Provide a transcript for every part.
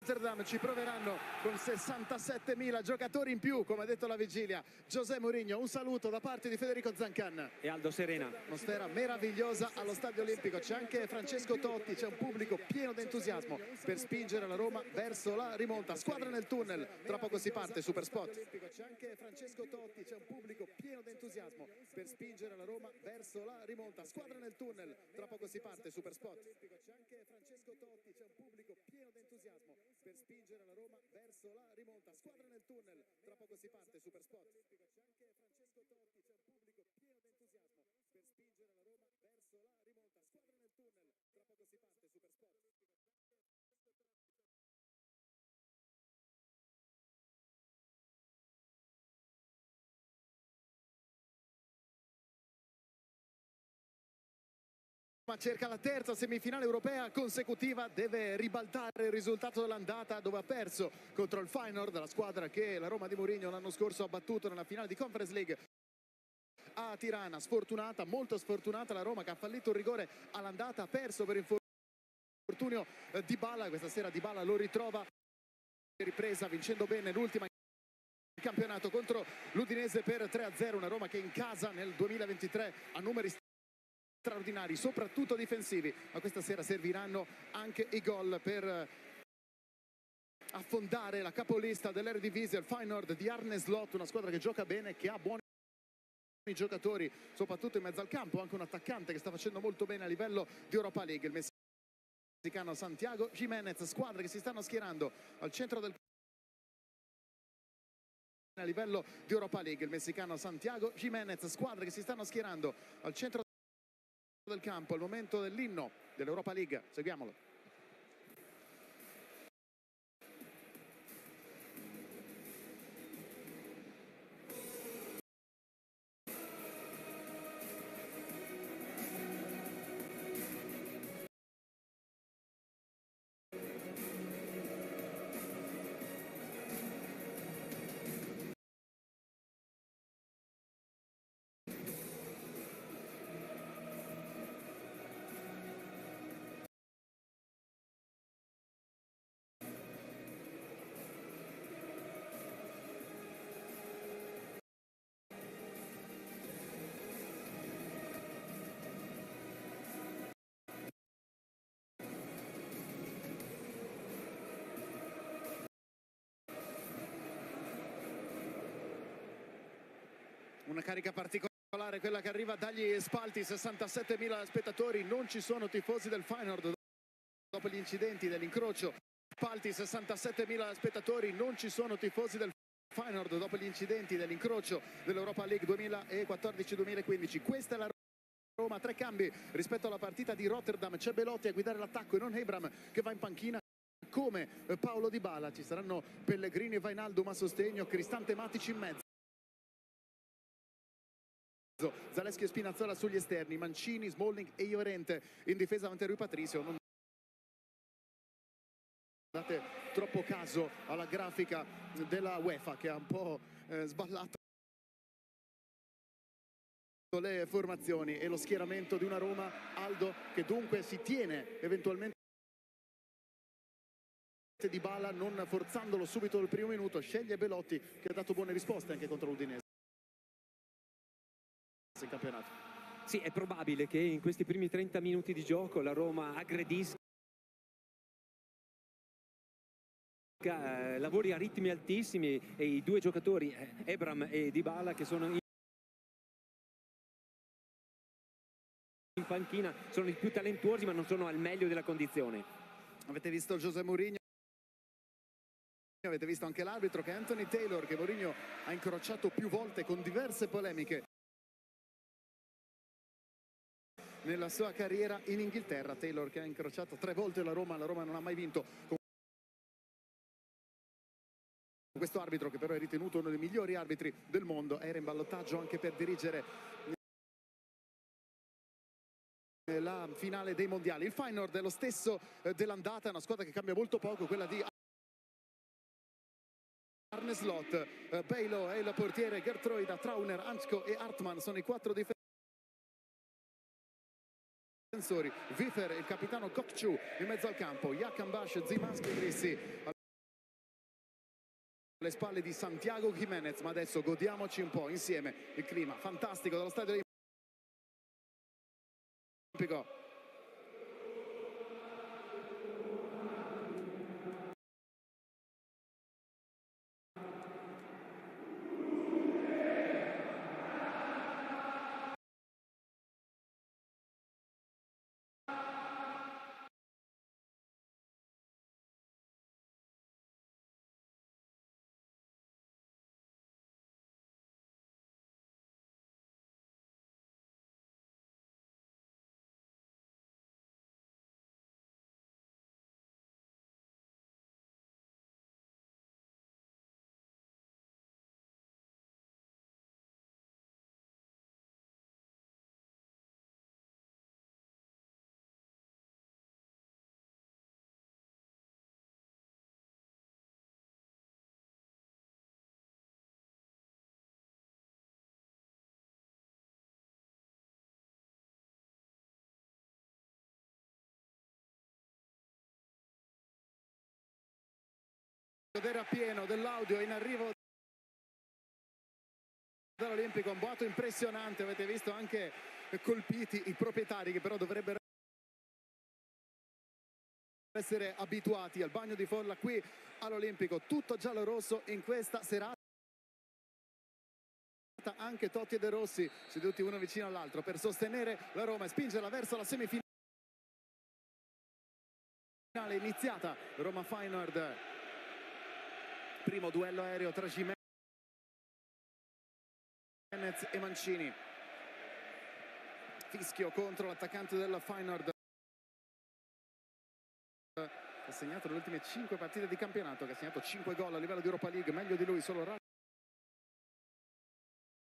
Rotterdam ci proveranno con 67.000 giocatori in più, come ha detto la vigilia José Mourinho. Un saluto da parte di Federico Zancan e Aldo Serena. Atmosfera meravigliosa allo Stadio Olimpico, c'è anche Francesco Totti, c'è un pubblico pieno di entusiasmo per spingere la Roma verso la rimonta. Squadra nel tunnel, tra poco si parte, super spot. C'è anche Francesco Totti, c'è un pubblico pieno di entusiasmo per spingere la Roma verso la rimonta. Squadra nel tunnel, tra poco si parte, super spot. C'è anche Francesco Totti, c'è un pubblico pieno di entusiasmo per spingere la Roma verso la rimonta. Squadra nel tunnel, tra poco si parte, super spot. C'è anche Francesco Totti, c'è un pubblico pieno di entusiasmo per spingere la Roma verso la rimonta. Squadra nel tunnel, tra poco si parte, super spot. Ma cerca la terza semifinale europea consecutiva, deve ribaltare il risultato dell'andata dove ha perso contro il Feyenoord, la squadra che la Roma di Mourinho l'anno scorso ha battuto nella finale di Conference League a Tirana. Sfortunata, molto sfortunata la Roma, che ha fallito un rigore all'andata, ha perso per infortunio Dybala. Questa sera Dybala lo ritrova, ripresa vincendo bene l'ultima in campionato contro l'Udinese per 3-0, una Roma che in casa nel 2023 ha numeri straordinari, soprattutto difensivi, ma questa sera serviranno anche i gol per affondare la capolista dell'Eredivisie, il Feyenoord di Arne Slot, una squadra che gioca bene, che ha buoni giocatori, soprattutto in mezzo al campo, anche un attaccante che sta facendo molto bene a livello di Europa League, il messicano Santiago Jiménez. Squadre che si stanno schierando al centro del a livello di Europa League, il messicano Santiago Jiménez. Squadre che si stanno schierando al centro del campo al momento dell'inno dell'Europa League. Seguiamolo. Una carica particolare, quella che arriva dagli spalti, 67.000 spettatori, non ci sono tifosi del Feyenoord dopo gli incidenti dell'incrocio. Spalti, 67.000 spettatori, non ci sono tifosi del Feyenoord dopo gli incidenti dell'incrocio dell'Europa League 2014-2015. Questa è la Roma, 3 cambi rispetto alla partita di Rotterdam. C'è Belotti a guidare l'attacco e non Abraham, che va in panchina come Paolo Dybala. Ci saranno Pellegrini e Wijnaldum a sostegno, Cristante Matic in mezzo, Zaleschi e Spinazzola sugli esterni, Mancini, Smalling e Llorente in difesa davanti a Rui Patricio. Non date troppo caso alla grafica della UEFA, che ha un po' sballato le formazioni e lo schieramento di una Roma, Aldo, che dunque si tiene eventualmente Dybala, non forzandolo subito dal primo minuto, sceglie Belotti, che ha dato buone risposte anche contro l'Udinese in campionato. Sì, è probabile che in questi primi 30 minuti di gioco la Roma aggredisca, lavori a ritmi altissimi, e i due giocatori Abraham e Dybala, che sono in panchina, sono i più talentuosi ma non sono al meglio della condizione. Avete visto José Mourinho, avete visto anche l'arbitro, che è Anthony Taylor, che Mourinho ha incrociato più volte con diverse polemiche nella sua carriera in Inghilterra. Taylor, che ha incrociato 3 volte la Roma non ha mai vinto con questo arbitro, che però è ritenuto uno dei migliori arbitri del mondo. Era in ballottaggio anche per dirigere la finale dei mondiali. Il Feyenoord è lo stesso dell'andata, è una squadra che cambia molto poco, quella di Arne Slot. Bailo è il portiere, Gertruida, Trauner, Anchko e Hartmann sono i 4 difensori. Wiffer, il capitano Kokchu in mezzo al campo, Jakambash, Zimanski e Grissi alle spalle di Santiago Jimenez, ma adesso godiamoci un po' insieme il clima fantastico dello stadio olimpico. Era pieno dell'audio in arrivo dall'Olimpico, un boato impressionante, avete visto anche colpiti i proprietari che però dovrebbero essere abituati al bagno di folla qui all'Olimpico, tutto giallo-rosso in questa serata, anche Totti e De Rossi seduti uno vicino all'altro per sostenere la Roma e spingerla verso la semifinale iniziata. Roma Feyenoord, primo duello aereo tra Jimenez e Mancini, fischio contro l'attaccante della Feyenoord che ha segnato le ultime 5 partite di campionato, che ha segnato 5 gol a livello di Europa League, meglio di lui solo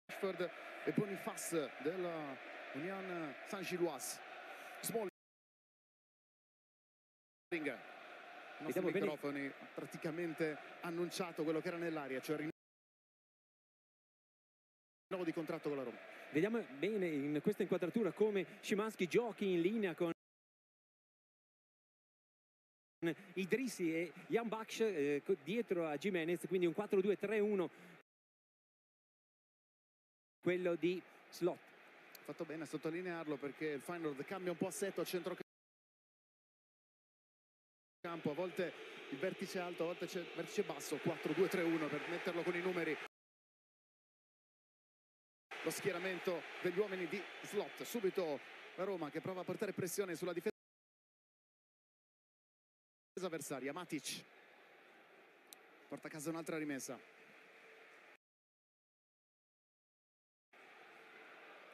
Rashford e Boniface della Union Saint-Gilloise. Smalling, i nostri microfoni ha praticamente annunciato quello che era nell'aria, cioè il rinnovo di contratto con la Roma. Vediamo bene in questa inquadratura come Szymański giochi in linea con Idrissi e Jan Baksh dietro a Jimenez, quindi un 4-2-3-1 quello di Slot. Fatto bene a sottolinearlo perché il Feyenoord cambia un po' assetto a centrocampo, a volte il vertice alto, a volte c'è il vertice basso, 4-2-3-1 per metterlo con i numeri. Lo schieramento degli uomini di Slot, subito la Roma che prova a portare pressione sulla difesa avversaria. Matic porta a casa un'altra rimessa.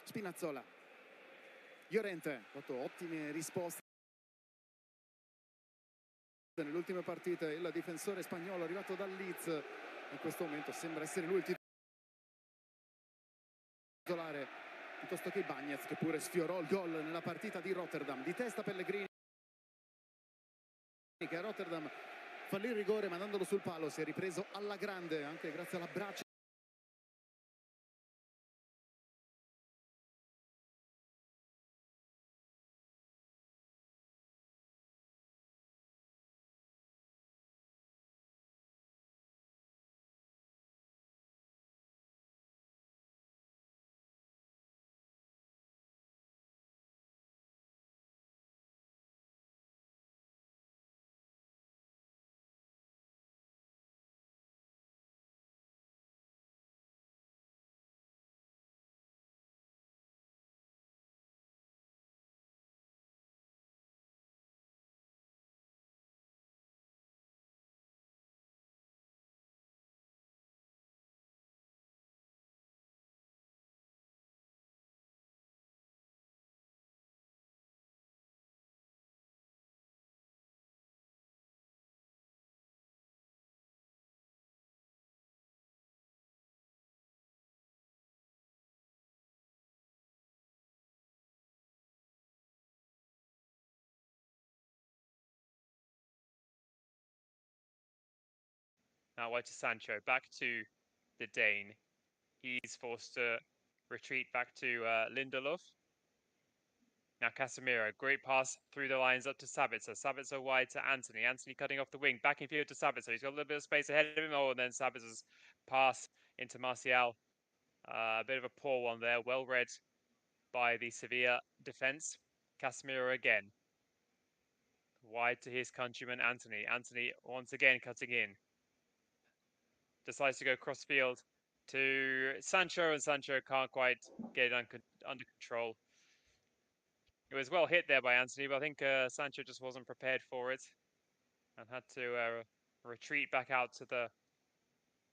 Spinazzola, Llorente ha fatto ottime risposte nelle ultime partite. Il difensore spagnolo arrivato dal Leeds in questo momento sembra essere lui il titolare piuttosto che Bagnez, che pure sfiorò il gol nella partita di Rotterdam. Di testa Pellegrini, che a Rotterdam fallì il rigore mandandolo sul palo, si è ripreso alla grande anche grazie all'abbraccio Now away to Sancho, back to the Dane. He's forced to retreat back to Lindelof. Now Casemiro, great pass through the lines up to Sabitzer. Sabitzer wide to Anthony. Anthony cutting off the wing, back in field to Sabitzer. He's got a little bit of space ahead of him. Oh, and then Sabitzer's pass into Martial. A bit of a poor one there, well read by the Sevilla defence. Casemiro again. Wide to his countryman Anthony. Anthony once again cutting in. Decides to go cross field to Sancho, and Sancho can't quite get it under control. It was well hit there by Anthony, but I think Sancho just wasn't prepared for it and had to retreat back out to the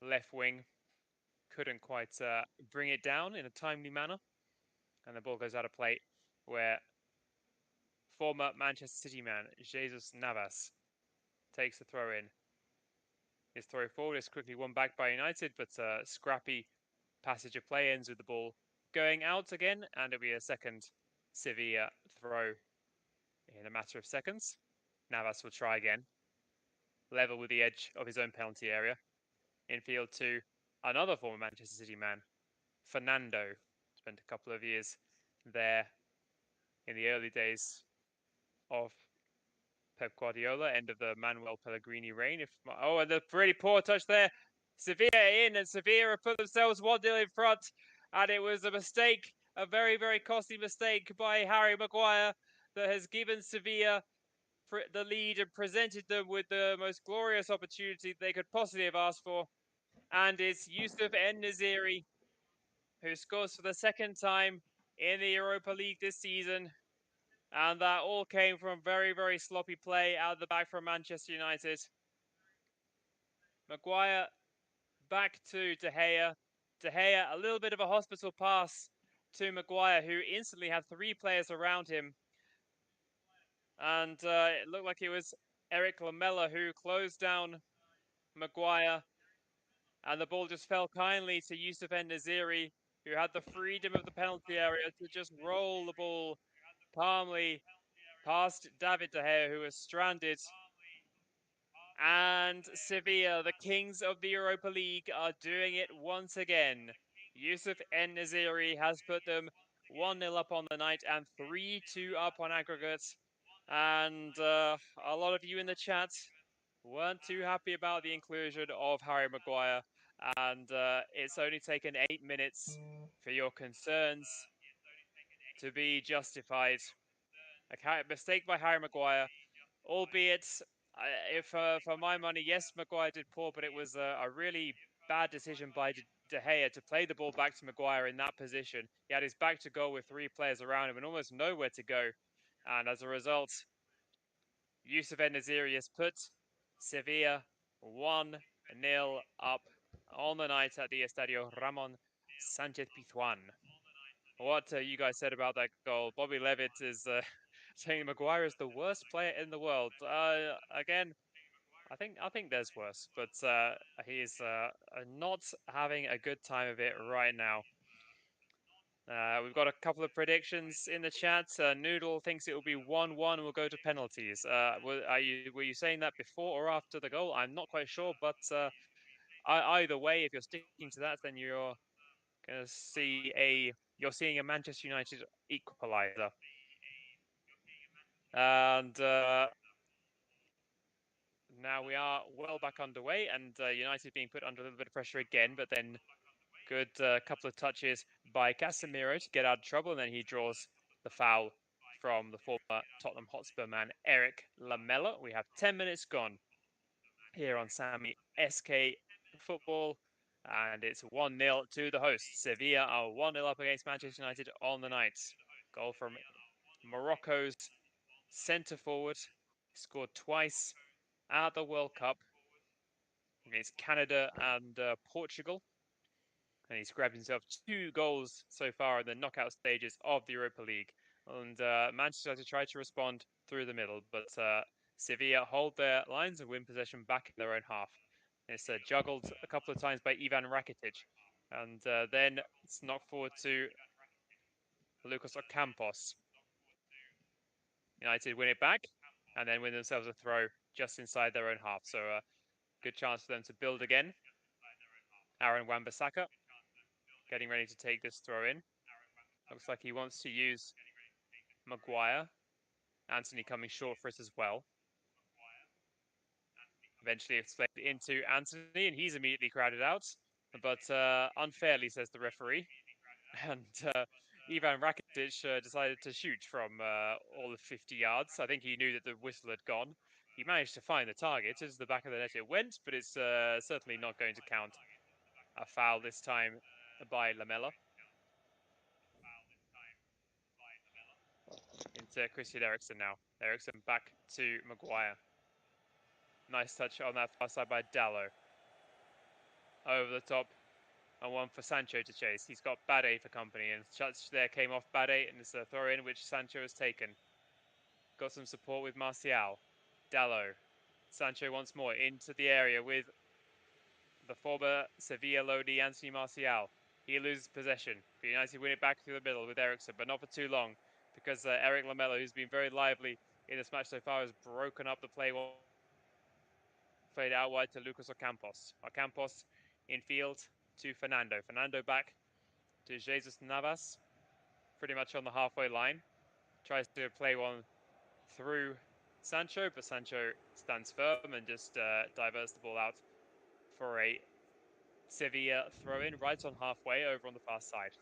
left wing. Couldn't quite bring it down in a timely manner. And the ball goes out of play where former Manchester City man Jesus Navas takes the throw in. His throw forward is quickly won back by United, but scrappy passage of play ends with the ball going out again, and it'll be a second Sevilla throw in a matter of seconds. Navas will try again. Level with the edge of his own penalty area. Infield to another former Manchester City man, Fernando. Spent a couple of years there in the early days of Pep Guardiola, end of the Manuel Pellegrini reign. And a pretty poor touch there. Sevilla in, and Sevilla have put themselves 1-0 in front. And it was a mistake, a very, very costly mistake by Harry Maguire that has given Sevilla the lead and presented them with the most glorious opportunity they could possibly have asked for. And it's Yusuf En-Nesyri who scores for the second time in the Europa League this season. And that all came from very, very sloppy play out of the back from Manchester United. Maguire back to De Gea. De Gea, a little bit of a hospital pass to Maguire, who instantly had 3 players around him. And it looked like it was Eric Lamela who closed down Maguire. And the ball just fell kindly to Yusuf En-Nesyri, who had the freedom of the penalty area to just roll the ball calmly past David De Gea, who was stranded. And Sevilla, the kings of the Europa League, are doing it once again. Yusuf En-Nesyri has put them 1-0 up on the night and 3-2 up on aggregate. And a lot of you in the chat weren't too happy about the inclusion of Harry Maguire. And it's only taken 8 minutes for your concerns to be justified. A mistake by Harry Maguire, albeit, for my money, yes, Maguire did poor, but it was a really bad decision by De Gea to play the ball back to Maguire in that position. He had his back to goal with 3 players around him and almost nowhere to go. And as a result, Yusuf En-Nesyri has put Sevilla 1-0 up on the night at the Estadio Ramon Sanchez Pizjuan. What you guys said about that goal? Bobby Levitt is saying Maguire is the worst player in the world. Again, I think there's worse, but he's not having a good time of it right now. We've got a couple of predictions in the chat. Noodle thinks it will be 1-1 and we'll go to penalties. Were you saying that before or after the goal? I'm not quite sure, but either way, if you're sticking to that, then you're going to see you're seeing a Manchester United equaliser. And now we are well back underway, and United being put under a little bit of pressure again, but then good couple of touches by Casemiro to get out of trouble, and then he draws the foul from the former Tottenham Hotspur man, Eric Lamela. We have 10 minutes gone here on Sammy SK Football, and it's 1-0 to the hosts. Sevilla are 1-0 up against Manchester United on the night. Goal from Morocco's centre forward, scored twice at the World Cup against Canada and Portugal. And he's grabbed himself 2 goals so far in the knockout stages of the Europa League. And Manchester United tried to respond through the middle, but Sevilla hold their lines and win possession back in their own half. It's juggled a couple of times by Ivan Rakitic. And then it's knocked forward to Lucas Ocampos. United win it back and then win themselves a throw just inside their own half. So good chance for them to build again. Aaron Wan-Bissaka getting ready to take this throw in. Looks like he wants to use Maguire. Anthony coming short for it as well. Eventually it's played into Anthony, and he's immediately crowded out. But unfairly, says the referee. And Ivan Rakitic decided to shoot from all of 50 yards. I think he knew that the whistle had gone. He managed to find the target as the back of the net it went, but it's certainly not going to count. A foul this time by Lamela. Into Christian Eriksen now. Eriksen back to Maguire. Nice touch on that far side by Dallo. Over the top. And one for Sancho to chase. He's got Bade for company, and touch there came off Bade, and it's a throw in which Sancho has taken. Got some support with Martial. Dallo. Sancho once more into the area with the former Sevilla loanee Anthony Martial. He loses possession. But United win it back through the middle with Eriksen, but not for too long, because Eric Lamela, who's been very lively in this match so far, has broken up the play. Played out wide to Lucas Ocampos. Ocampos in field to Fernando. Fernando back to Jesus Navas, pretty much on the halfway line. Tries to play one through Sancho, but Sancho stands firm and just diverts the ball out for a Sevilla throw-in right on halfway over on the far side.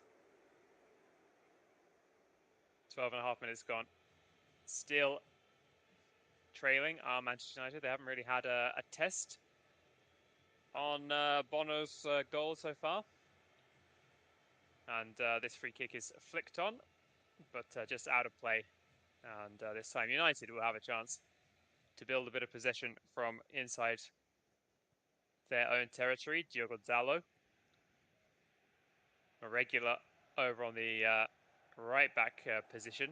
12.5 minutes gone. Still trailing are Manchester United. They haven't really had a test on Bono's goal so far. And this free kick is flicked on, but just out of play. And this time United will have a chance to build a bit of possession from inside their own territory. Diogo Dallo, a regular over on the right back position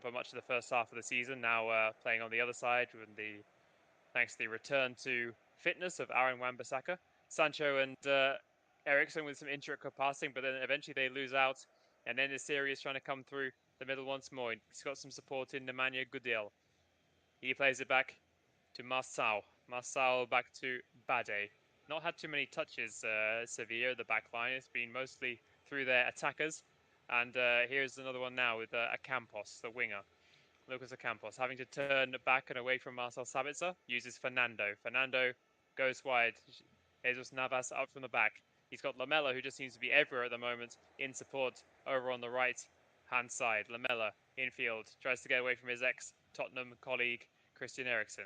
for much of the first half of the season. Now playing on the other side with thanks to the return to fitness of Aaron Wan-Bissaka. Sancho and Eriksen with some intricate passing, but then eventually they lose out, and then the series is trying to come through the middle once more. He's got some support in Nemanja Gudelj. He plays it back to Marçal. Marçal back to Bade. Not had too many touches, Sevilla, the back line. It's been mostly through their attackers. And here's another one now with Ocampos, the winger. Lucas Ocampos having to turn back and away from Marcel Sabitzer. Uses Fernando. Fernando goes wide. Jesus Navas up from the back. He's got Lamela, who just seems to be everywhere at the moment, in support over on the right-hand side. Lamela, infield, tries to get away from his ex-Tottenham colleague, Christian Eriksen.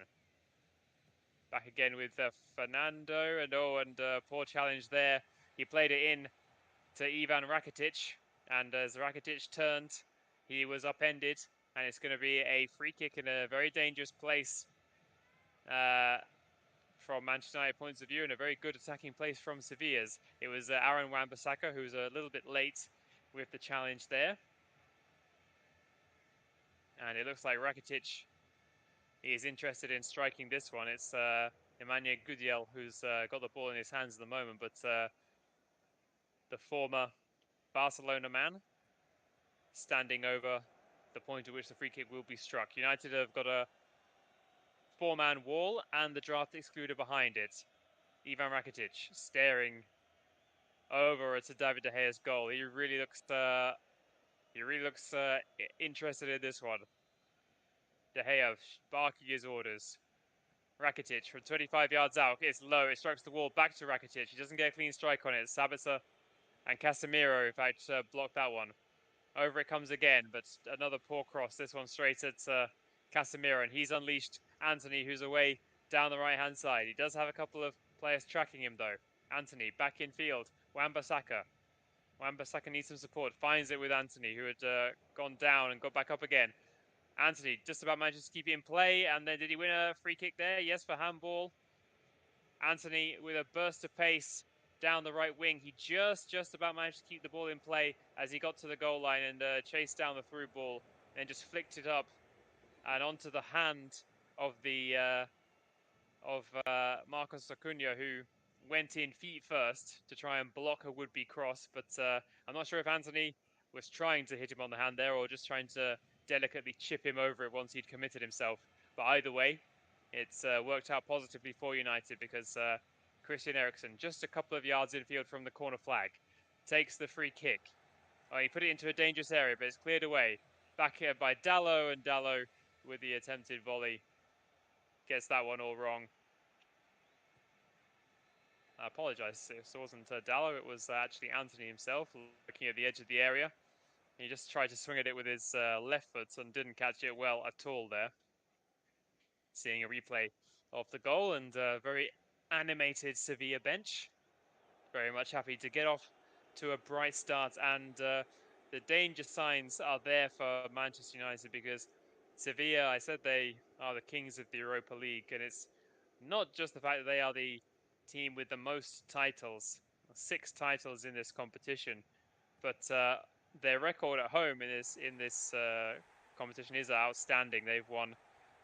Back again with Fernando, and poor challenge there. He played it in to Ivan Rakitic, and as Rakitic turned, he was upended, and it's going to be a free kick in a very dangerous place from Manchester United points of view, and a very good attacking place from Sevilla's. It was Aaron Wan-Bissaka who was a little bit late with the challenge there. And it looks like Rakitic is interested in striking this one. It's Nemanja Gudelj who's got the ball in his hands at the moment, but the former Barcelona man standing over the point at which the free kick will be struck. United have got a four-man wall and the draft excluder behind it. Ivan Rakitic staring over at David De Gea's goal. He really looks interested in this one. De Gea barking his orders. Rakitic from 25 yards out. It's low. It strikes the wall. Back to Rakitic. He doesn't get a clean strike on it. Sabitzer and Casemiro, in fact, blocked that one. Over it comes again, but another poor cross. This one straight at Casemiro, and he's unleashed Anthony, who's away down the right-hand side. He does have a couple of players tracking him, though. Anthony back in field. Wan-Bissaka. Wan-Bissaka needs some support. Finds it with Anthony, who had gone down and got back up again. Anthony just about manages to keep it in play, and then did he win a free kick there? Yes, for handball. Anthony with a burst of pace down the right wing. He just about managed to keep the ball in play as he got to the goal line and chased down the through ball and just flicked it up and onto the hand of Marcos Acuna, who went in feet first to try and block a would-be cross, but I'm not sure if Anthony was trying to hit him on the hand there or just trying to delicately chip him over it once he'd committed himself. But either way, it's worked out positively for United, because Christian Eriksen, just a couple of yards infield from the corner flag, takes the free kick. Oh, he put it into a dangerous area, but it's cleared away. back here by Dallo, and Dallo with the attempted volley gets that one all wrong. I apologise if it wasn't Dallo, it was actually Anthony himself looking at the edge of the area. He just tried to swing at it with his left foot and didn't catch it well at all there. Seeing a replay of the goal, and a very animated Sevilla bench. Very much happy to get off to a bright start, and the danger signs are there for Manchester United, because Sevilla, I said they are the kings of the Europa League, and it's not just the fact that they are the team with the most titles, 6 titles in this competition, but their record at home in this competition is outstanding. They've won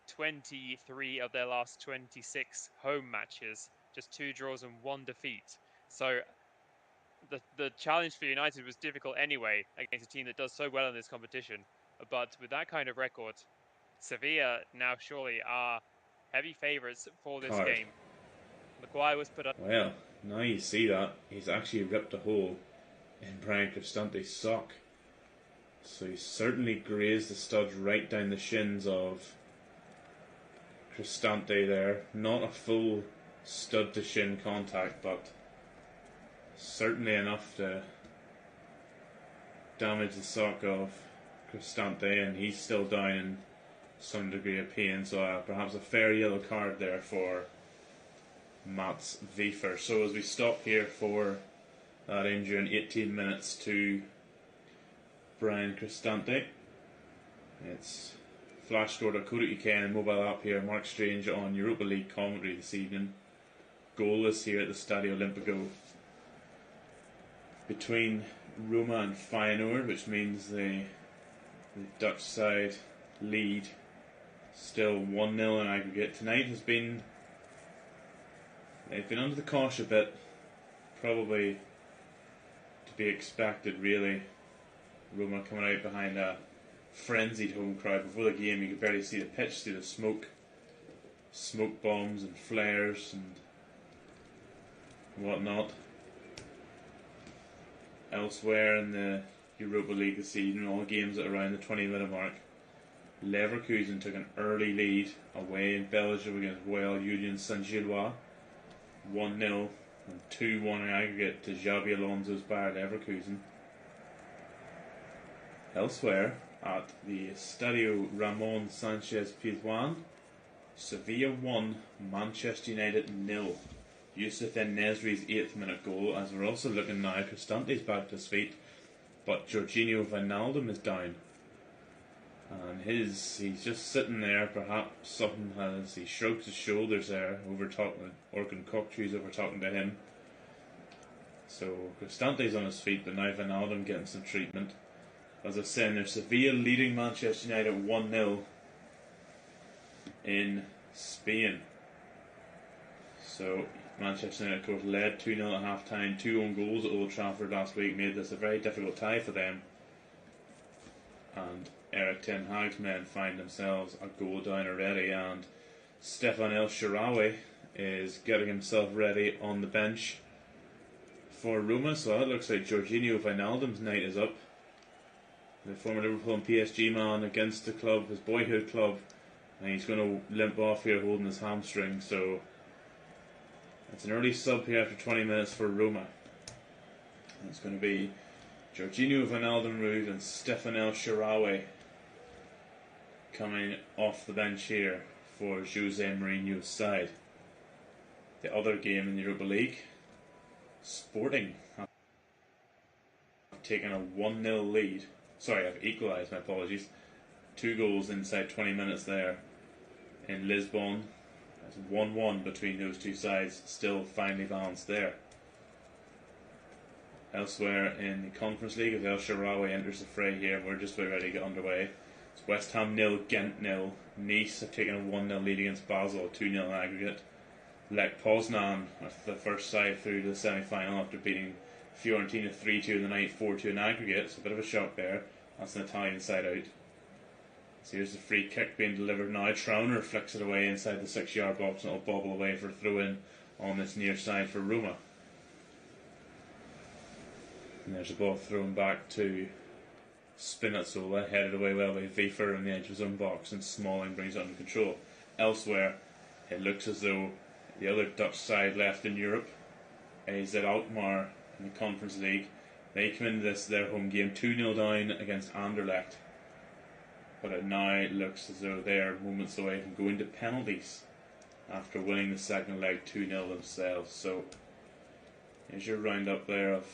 23 of their last 26 home matches, just 2 draws and 1 defeat. So the challenge for United was difficult anyway against a team that does so well in this competition. But with that kind of record, Sevilla now surely are heavy favourites for this game. Maguire was put up. Well, now you see that, he's actually ripped a hole in Brian Cristante's sock. So he certainly grazed the studs right down the shins of Cristante there. Not a full stud to shin contact, but certainly enough to damage the sock of Cristante, and he's still down in some degree of pain, so perhaps a fair yellow card there for Mats Wiefer. So as we stop here for that injury in 18 minutes to Brian Cristante, it's flash scored at Kodak and mobile app here. Mark Strange on Europa League commentary this evening. Goalless here at the Stadio Olimpico between Roma and Feyenoord, which means the Dutch side lead still 1-0 in aggregate. Tonight has been, they've been under the cosh a bit, probably to be expected really. Roma coming out behind a frenzied home crowd. Before the game you could barely see the pitch through the smoke bombs and flares and whatnot. Elsewhere in the Europa League this season, all games at around the 20-minute mark. Leverkusen took an early lead away in Belgium against Royal Union Saint-Gilloise, 1-0 and 2-1 in aggregate to Xabi Alonso's Bayer Leverkusen. Elsewhere at the Estadio Ramon Sanchez Pizjuan, Sevilla 1, Manchester United 0. Yusuf En-Nesyri's 8th minute goal, as we're also looking now, Cristante's back to his feet, but Jorginho Wijnaldum is down. And he's just sitting there, perhaps something has, he shrugs his shoulders there, Orkun Kokcu's over talking to him. So Cristante's on his feet, but now Wijnaldum getting some treatment. As I was saying, there's Sevilla leading Manchester United 1-0 in Spain. So Manchester United, of course, led 2-0 at half time. 2 own goals at Old Trafford last week made this a very difficult tie for them. And Eric Ten Hag's men find themselves a goal down already, and Stefan El Shaarawy is getting himself ready on the bench for Roma. So it looks like Jorginho Wijnaldum's night is up. The former Liverpool and PSG man against the club, his boyhood club, and he's going to limp off here holding his hamstring. So it's an early sub here after 20 minutes for Roma. And it's going to be Jorginho Wijnaldum Ruud and Stefan El Shaarawy coming off the bench here for Jose Mourinho's side. The other game in the Europa League, Sporting have taken a 1-0 lead. Sorry, I've equalised, my apologies. 2 goals inside 20 minutes there in Lisbon. That's 1-1 between those two sides, still finely balanced there. Elsewhere in the Conference League, as El Shaarawy enters the fray here, we're just about ready to get underway. It's West Ham 0, Ghent 0. Nice have taken a 1-0 lead against Basel, 2-0 in aggregate. Lech Poznan with the first side through to the semi-final after beating Fiorentina 3-2 in the night, 4-2 in aggregate. It's a bit of a shock there. That's an Italian side out. So here's the free kick being delivered now. Trauner flicks it away inside the 6-yard box and it'll bobble away for a throw-in on this near side for Roma. And there's a ball thrown back to Spinazzola headed away well by Wefer on the edge of his own box, and Smalling brings it under control. Elsewhere, it looks as though the other Dutch side left in Europe, AZ Alkmaar in the Conference League, they come into their home game 2-0 down against Anderlecht. But it now looks as though they're moments away from going to penalties after winning the second leg 2-0 themselves. So here's your roundup there of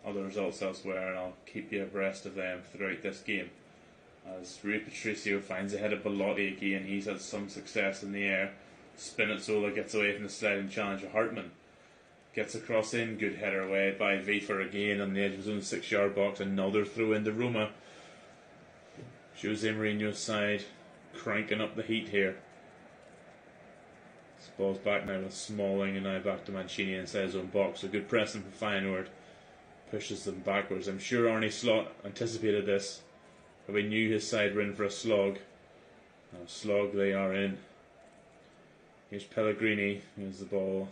other results elsewhere, and I'll keep you abreast of them throughout this game. As Rui Patricio finds ahead of Belotti again, he's had some success in the air. Spinazzola gets away from the sliding challenge of Hartmann. Gets across in, good header away by Wefer again on the edge of his own 6-yard box. Another throw into Roma. Jose Mourinho's side cranking up the heat here. This ball's back now with Smalling, and now back to Mancini inside his own box. A good pressing from Feyenoord. Pushes them backwards. I'm sure Arne Slot anticipated this. But we knew his side were in for a slog. Now slog they are in. Here's Pellegrini. Here's the ball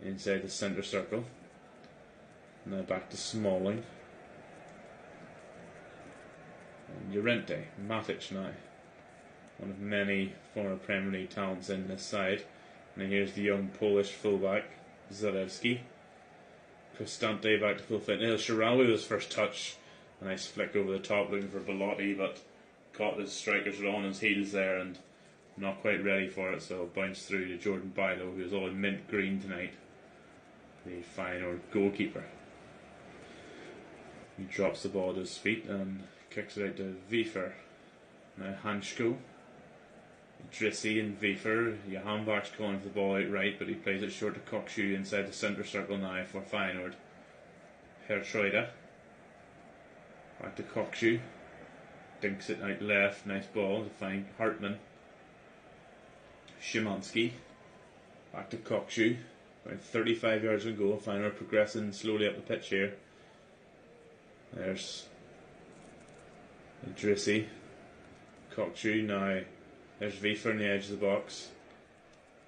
inside the centre circle. Now back to Smalling. And Llorente, Matic now. One of many former Premier League talents in this side. And here's the young Polish fullback, Zalewski. Cristante back to full fit. El Shaarawy with his first touch. A nice flick over the top looking for Belotti, but caught his strikers were on his heels there and not quite ready for it, so bounced through to Jordan Bilo, who's all in mint green tonight, the Feyenoord goalkeeper. He drops the ball at his feet and kicks it out to Wefer. Now Hansko, Drissi and Wefer. Johan Bach's calling for the ball out right, but he plays it short to Kokshu inside the centre circle now for Feyenoord. Hertreuda. Back to Kokshu. Dinks it out left. Nice ball to find Hartmann. Szymanski. Back to Kokshu. About 35 yards from goal. Feyenoord progressing slowly up the pitch here. There's Drissi. Kokshu now. There's Wefer on the edge of the box.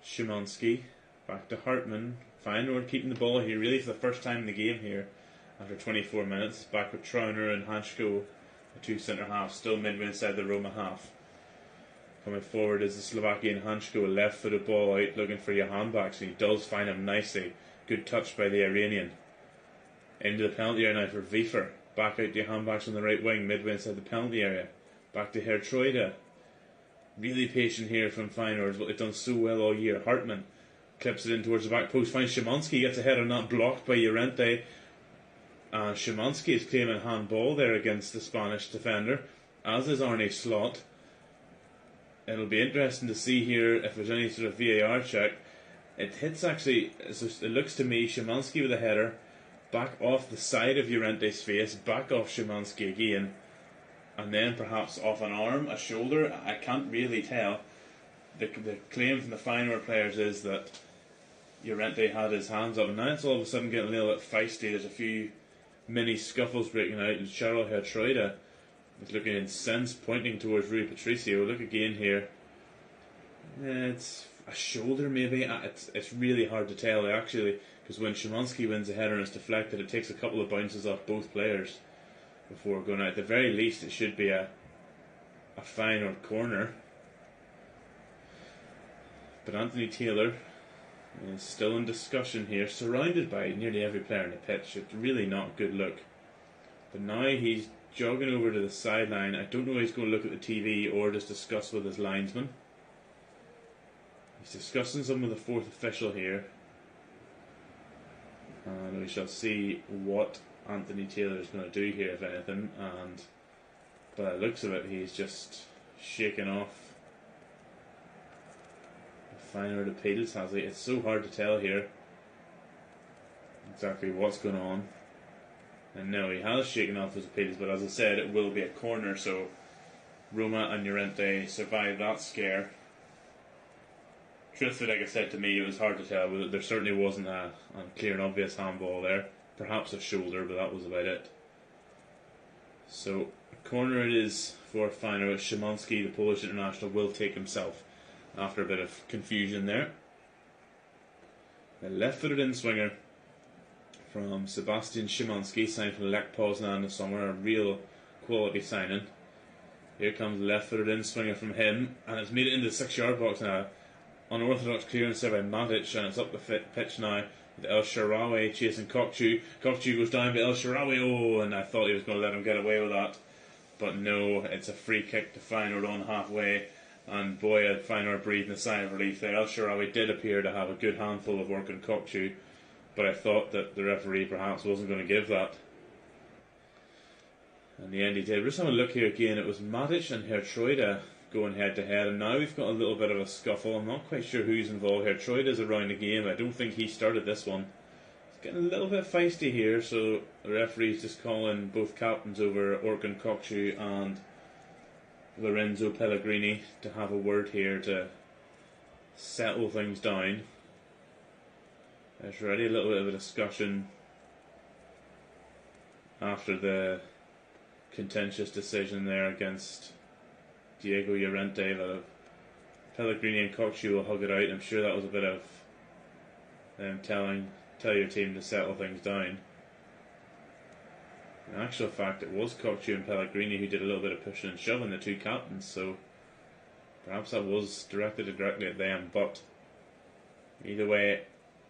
Szymanski. Back to Hartmann. Feyenoord keeping the ball here really for the first time in the game here. After 24 minutes, back with Trauner and Hansko, the two centre halves, still midway inside the Roma half. Coming forward is the Slovakian Hansko, a left-footed ball out looking for Johan Bach, so he does find him nicely. Good touch by the Iranian. Into the penalty area now for Wefer. Back out to Johan Bach on the right wing, midway inside the penalty area. Back to Hertreuda. Really patient here from Feyenoord, what they've done so well all year. Hartmann clips it in towards the back post, finds Szymanski, gets ahead on that, blocked by Llorente. Szymanski is claiming handball there against the Spanish defender, as is Arne Slot. It'll be interesting to see here if there's any sort of VAR check. It hits actually, it looks to me, Szymanski with a header, back off the side of Llorente's face, back off Szymanski again, and then perhaps off an arm, a shoulder. I can't really tell. The claim from the Feyenoord players is that Llorente had his hands up, and now it's all of a sudden getting a little bit feisty. There's a few mini scuffles breaking out, and Charles Hertreuda is looking incensed, pointing towards Rui Patricio. Look again here. It's a shoulder maybe. It's really hard to tell actually, because when Szymanski wins a header and it's deflected, it takes a couple of bounces off both players before going out. At the very least, it should be a Feyenoord corner. But Anthony Taylor is still in discussion here, surrounded by nearly every player in the pitch. It's really not a good look. But now he's jogging over to the sideline. I don't know if he's going to look at the TV or just discuss with his linesman. He's discussing some with the fourth official here. And we shall see what Anthony Taylor is going to do here, if anything. And by the looks of it, he's just shaking off Feyenoord appeals, has he? It's so hard to tell here exactly what's going on. And no, he has shaken off his appeals, but as I said, it will be a corner, so Roma and Llorente survived that scare. Truthfully, like I said, to me, it was hard to tell. There certainly wasn't a clear and obvious handball there. Perhaps a shoulder, but that was about it. So, a corner it is for Feyenoord. Szymanski, the Polish international, will take himself after a bit of confusion there. The left-footed in-swinger from Sebastian Szymanski, signed from Lech Poznan this summer, a real quality signing. Here comes left-footed in-swinger from him, and it's made it into the 6-yard box now. Unorthodox clearance there by Matic, and it's up the pitch now with El Shaarawy chasing Kokchu. Kokchu goes down, but El Shaarawy, and I thought he was going to let him get away with that. But no, it's a free kick to Feyenoord on halfway, and boy, had Feyenoord breathing a sigh of relief there. El Shaarawy did appear to have a good handful of work on Kokchu, but I thought that the referee perhaps wasn't going to give that. In the end he did. We're just having a look here again. It was Matic and Hertreude going head to head, and now we've got a little bit of a scuffle. I'm not quite sure who's involved. Hertreude is around the game. I don't think he started this one. It's getting a little bit feisty here, so the referee's just calling both captains over, Orkun Kokchu and Lorenzo Pellegrini, to have a word here to settle things down. There's already a little bit of a discussion after the contentious decision there against Diego Llorente. Pellegrini and Kokchu will hug it out. I'm sure that was a bit of them tell your team to settle things down. In actual fact, it was Kokchu and Pellegrini who did a little bit of pushing and shoving, the two captains, so perhaps that was directed directly at them. But either way,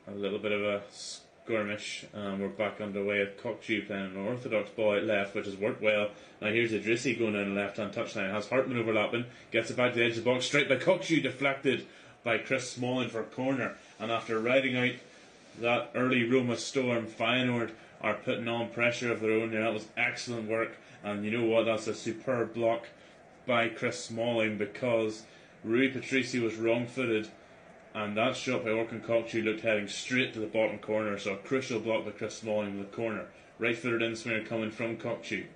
a little bit of a skirmish. We're back underway with Kokchu playing an orthodox ball out left, which has worked well. Now here's Idrissi going down the left-hand touchline. Has Hartman overlapping, gets it back to the edge of the box, straight by Kokchu, deflected by Chris Smalling for a corner. And after riding out that early Roma storm, Feyenoord are putting on pressure of their own here. That was excellent work, and you know what, that's a superb block by Chris Smalling, because Rui Patrici was wrong-footed, and that shot by Orkun Kokchu looked heading straight to the bottom corner, so a crucial block by Chris Smalling in the corner. Right-footed in-swinger coming from Kokchu.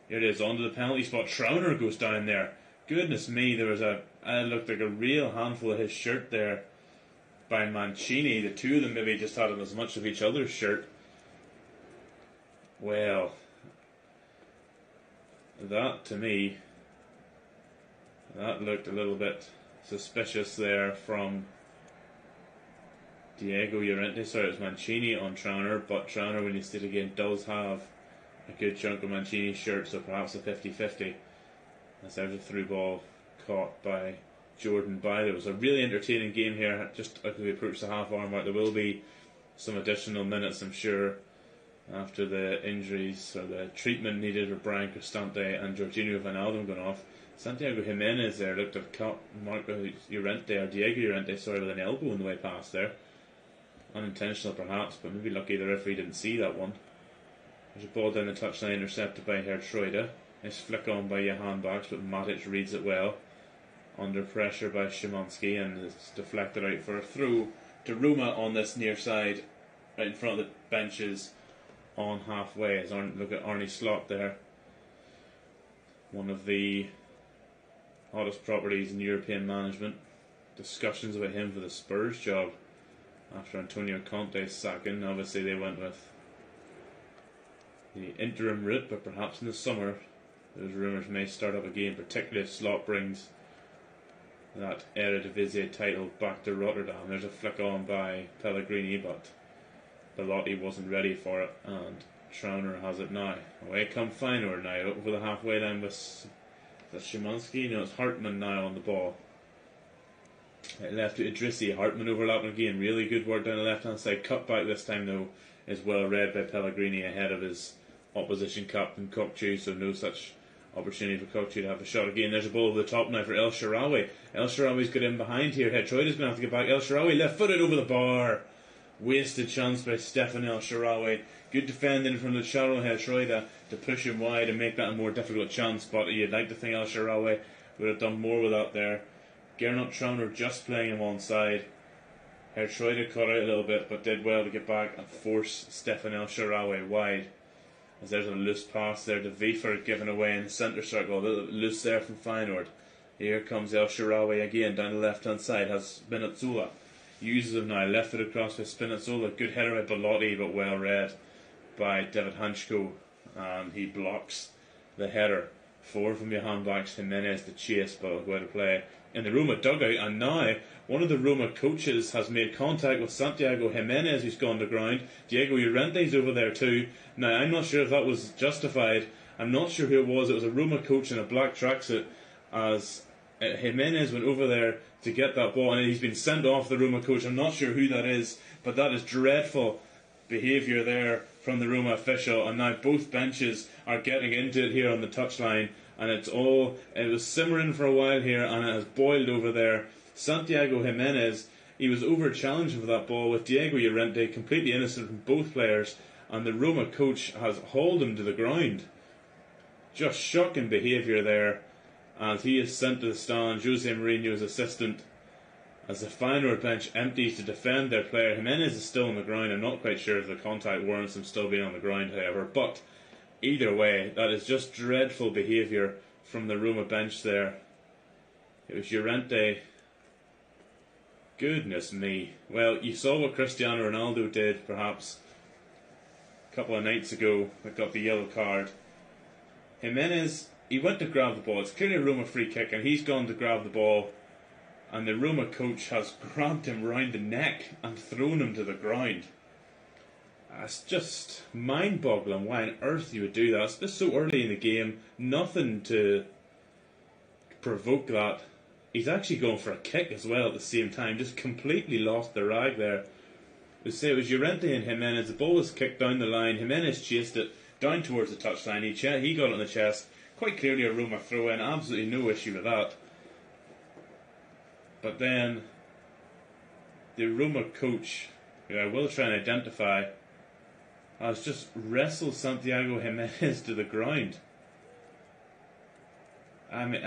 Here it is, onto the penalty spot. Trauner goes down there. Goodness me, there was it looked like a real handful of his shirt there by Mancini. The two of them maybe just had as much of each other's shirt. Well, that to me, that looked a little bit suspicious there from Diego Llorente. Sorry, it was Mancini on Trauner, but Trauner, when he stood again, does have a good chunk of Mancini's shirt, so perhaps a 50-50. As there's a through ball caught by Jordan By. It was a really entertaining game here. Just as we approach the half-hour mark, there will be some additional minutes, I'm sure, after the injuries or the treatment needed for Brian Cristante and Jorginho Wijnaldum going off. Santiago Jimenez there looked at Marco Llorente, or Diego Llorente, sorry, with an elbow on the way past there. Unintentional perhaps, but maybe lucky the referee didn't see that one. There's a ball down the touchline intercepted by Hertreude. Nice flick on by Johan Baks, but Matic reads it well. Under pressure by Szymanski, and it's deflected out for a throw to Roma on this near side, right in front of the benches on halfway. Look at Arne Slot there. One of the hottest properties in European management. Discussions about him for the Spurs job after Antonio Conte's sacking. Obviously they went with the interim route, but perhaps in the summer those rumours may start up again, particularly if Slot brings that Eredivisie title back to Rotterdam. There's a flick on by Pellegrini, but Belotti wasn't ready for it, and Trauner has it now. Away come Feyenoord now, over the halfway line with Szymanski. No, it's Hartman now on the ball. It left to Idrissi. Hartman overlapping again. Really good work down the left-hand side. Cut back this time, though, is well read by Pellegrini ahead of his opposition captain Kokchu, so no such opportunity for Kokchu to have a shot again. There's a ball over the top now for El Shaarawy. El Shaarawy's got in behind here. Hertreude's going to have to get back. El Shaarawy left-footed over the bar. Wasted chance by Stefan El Shaarawy. Good defending from Luciano Hertreude to push him wide and make that a more difficult chance, but you'd like to think El Shaarawy would have done more with that there. Gernot Trauner just playing him on side. Hertreude caught out a little bit, but did well to get back and force Stefan El Shaarawy wide. As there's a loose pass there to Wiefer, given away in the centre circle. A little bit loose there from Feyenoord. Here comes El Shaarawy again down the left-hand side. Has Spinazzola. Uses him now. Left-footed across by Spinazzola. Good header by Belotti, but well read by David Hanchko. And he blocks the header. Forward from Johan Baks, Jimenez to chase, but way to play in the Roma dugout. And now one of the Roma coaches has made contact with Santiago Jimenez, who's gone to ground. Diego Llorente's over there too. Now I'm not sure if that was justified. I'm not sure who it was. It was a Roma coach in a black tracksuit as Jimenez went over there to get that ball, and he's been sent off, the Roma coach. I'm not sure who that is, but that is dreadful behaviour there from the Roma official, and now both benches are getting into it here on the touchline, and it was simmering for a while here, and it has boiled over there. Santiago Jimenez, he was over challenging for that ball with Diego Llorente, completely innocent from both players, and the Roma coach has hauled him to the ground. Just shocking behaviour there, as he is sent to the stand. Jose Mourinho's assistant, as the Feyenoord bench empties to defend their player. Jimenez is still on the ground. I'm not quite sure if the contact warrants him still being on the ground, however, but either way, that is just dreadful behaviour from the Roma bench there. It was Llorente. Goodness me. Well, you saw what Cristiano Ronaldo did, perhaps, a couple of nights ago, that got the yellow card. Jimenez, he went to grab the ball. It's clearly a Roma free kick, and he's gone to grab the ball, and the Roma coach has grabbed him round the neck and thrown him to the ground. It's just mind-boggling why on earth you would do that. It's just so early in the game, nothing to provoke that. He's actually going for a kick as well at the same time, just completely lost the rag there. They say it was Llorente and Jimenez. The ball was kicked down the line. Jimenez chased it down towards the touchline. He got it on the chest. Quite clearly a Roma throw-in. Absolutely no issue with that. But then the Roma coach, who I will try and identify, has just wrestled Santiago Jimenez to the ground. I mean,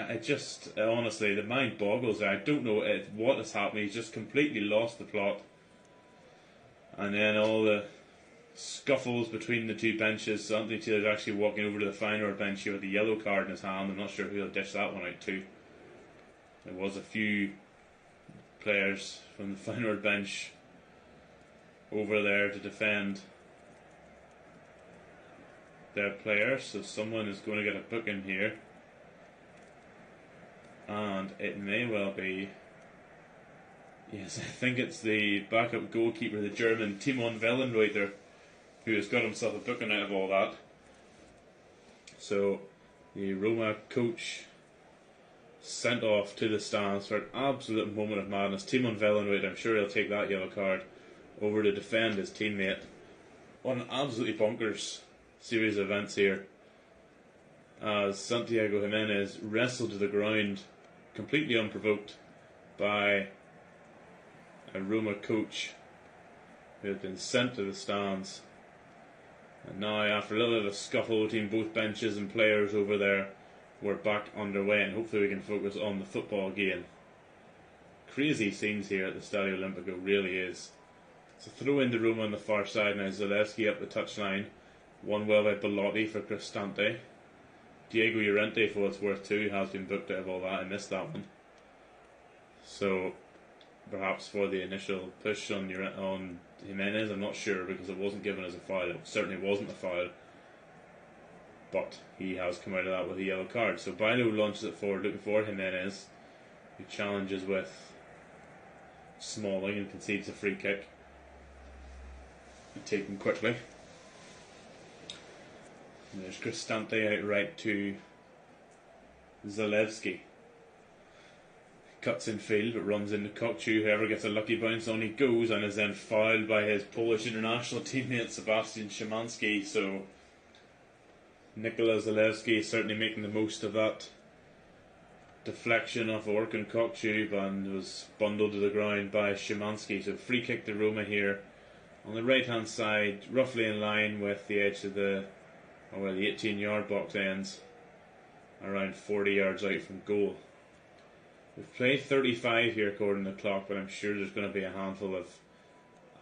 honestly, the mind boggles. I don't know what has happened. He's just completely lost the plot. And then all the scuffles between the two benches. So Anthony Taylor's actually walking over to the Feyenoord bench here with the yellow card in his hand. I'm not sure who he'll dish that one out to. There was a few players from the Feyenoord bench over there to defend their players. So someone is going to get a booking here. And it may well be, yes, I think it's the backup goalkeeper, the German Timon Wellenreuther, who has got himself a booking out of all that. So the Roma coach sent off to the stands for an absolute moment of madness. Timon Wellenreuther, I'm sure he'll take that yellow card over to defend his teammate. What an absolutely bonkers series of events here, as Santiago Jimenez wrestled to the ground completely unprovoked by a Roma coach who had been sent to the stands. And now, after a little bit of a scuffle between both benches and players over there, we're back underway, and hopefully we can focus on the football again. Crazy scenes here at the Stadio Olimpico, really is. So throw in the Roma on the far side now. Zalewski up the touchline, won well by Belotti for Cristante. Diego Llorente, for what's worth too, has been booked out of all that. I missed that one. So perhaps for the initial push on Jimenez, I'm not sure, because it wasn't given as a foul. It certainly wasn't a foul, but he has come out of that with a yellow card. So Bailo launches it forward, looking for Jimenez, who challenges with Smalling and concedes a free kick, taken quickly. And there's Cristante out right to Zalewski. Cuts in field but runs into Kokchu. Whoever gets a lucky bounce on, he goes, and is then fouled by his Polish international teammate Sebastian Szymanski. So Nikola Zalewski is certainly making the most of that deflection off Orkun Kokchu, and was bundled to the ground by Szymanski. So free kick to Roma here on the right hand side, roughly in line with the edge of the 18-yard box ends, around 40 yards out from goal. We've played 35 here according to the clock, but I'm sure there's going to be a handful of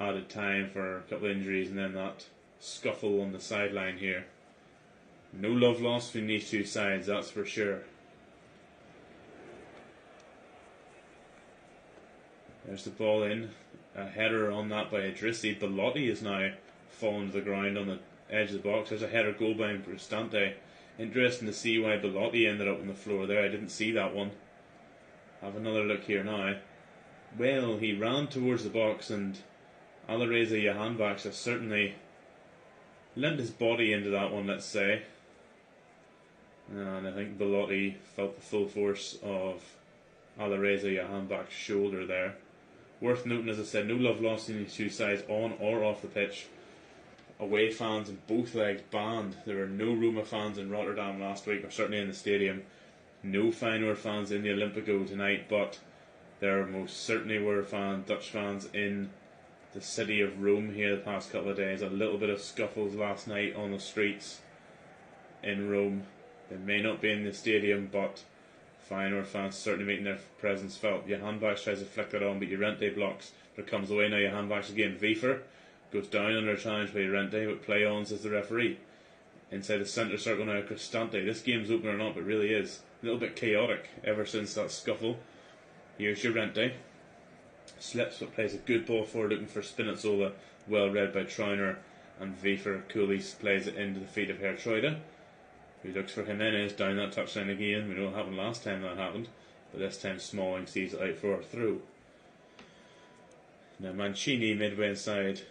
added time for a couple of injuries, and then that scuffle on the sideline here. No love lost between these two sides, that's for sure. There's the ball in, a header on that by Idrissi. Belotti is now fallen to the ground on the edge of the box. There's a header goal by Cristante. Interesting to see why Belotti ended up on the floor there. I didn't see that one. Have another look here now. Well, he ran towards the box, and Alireza Jahanbakhsh has certainly lent his body into that one, let's say. And I think Belotti felt the full force of Alireza Jahanbakh's shoulder there. Worth noting, as I said, no love lost in these two sides on or off the pitch. Away fans in both legs banned. There were no Roma fans in Rotterdam last week, or certainly in the stadium. No Feyenoord fans in the Olympico tonight, but there most certainly were Dutch fans in the city of Rome here the past couple of days. A little bit of scuffles last night on the streets in Rome. They may not be in the stadium, but Feyenoord fans certainly making their presence felt. Jahanbach tries to flick that on, but Llorente blocks. There comes away now. Jahanbach again. Wiefer goes down under a challenge by Llorente, but play on, says the referee. Inside the centre circle now, Cristante. This game's open or not, but really is a little bit chaotic ever since that scuffle. Here's Llorente. Slips, but plays a good ball forward, looking for Spinazzola. Well read by Trauner, and Wiefer coolly plays it into the feet of Hertreude, who looks for Jimenez down that touchline again. We know what happened last time that happened, but this time Smalling sees it out for a through. Now Mancini midway inside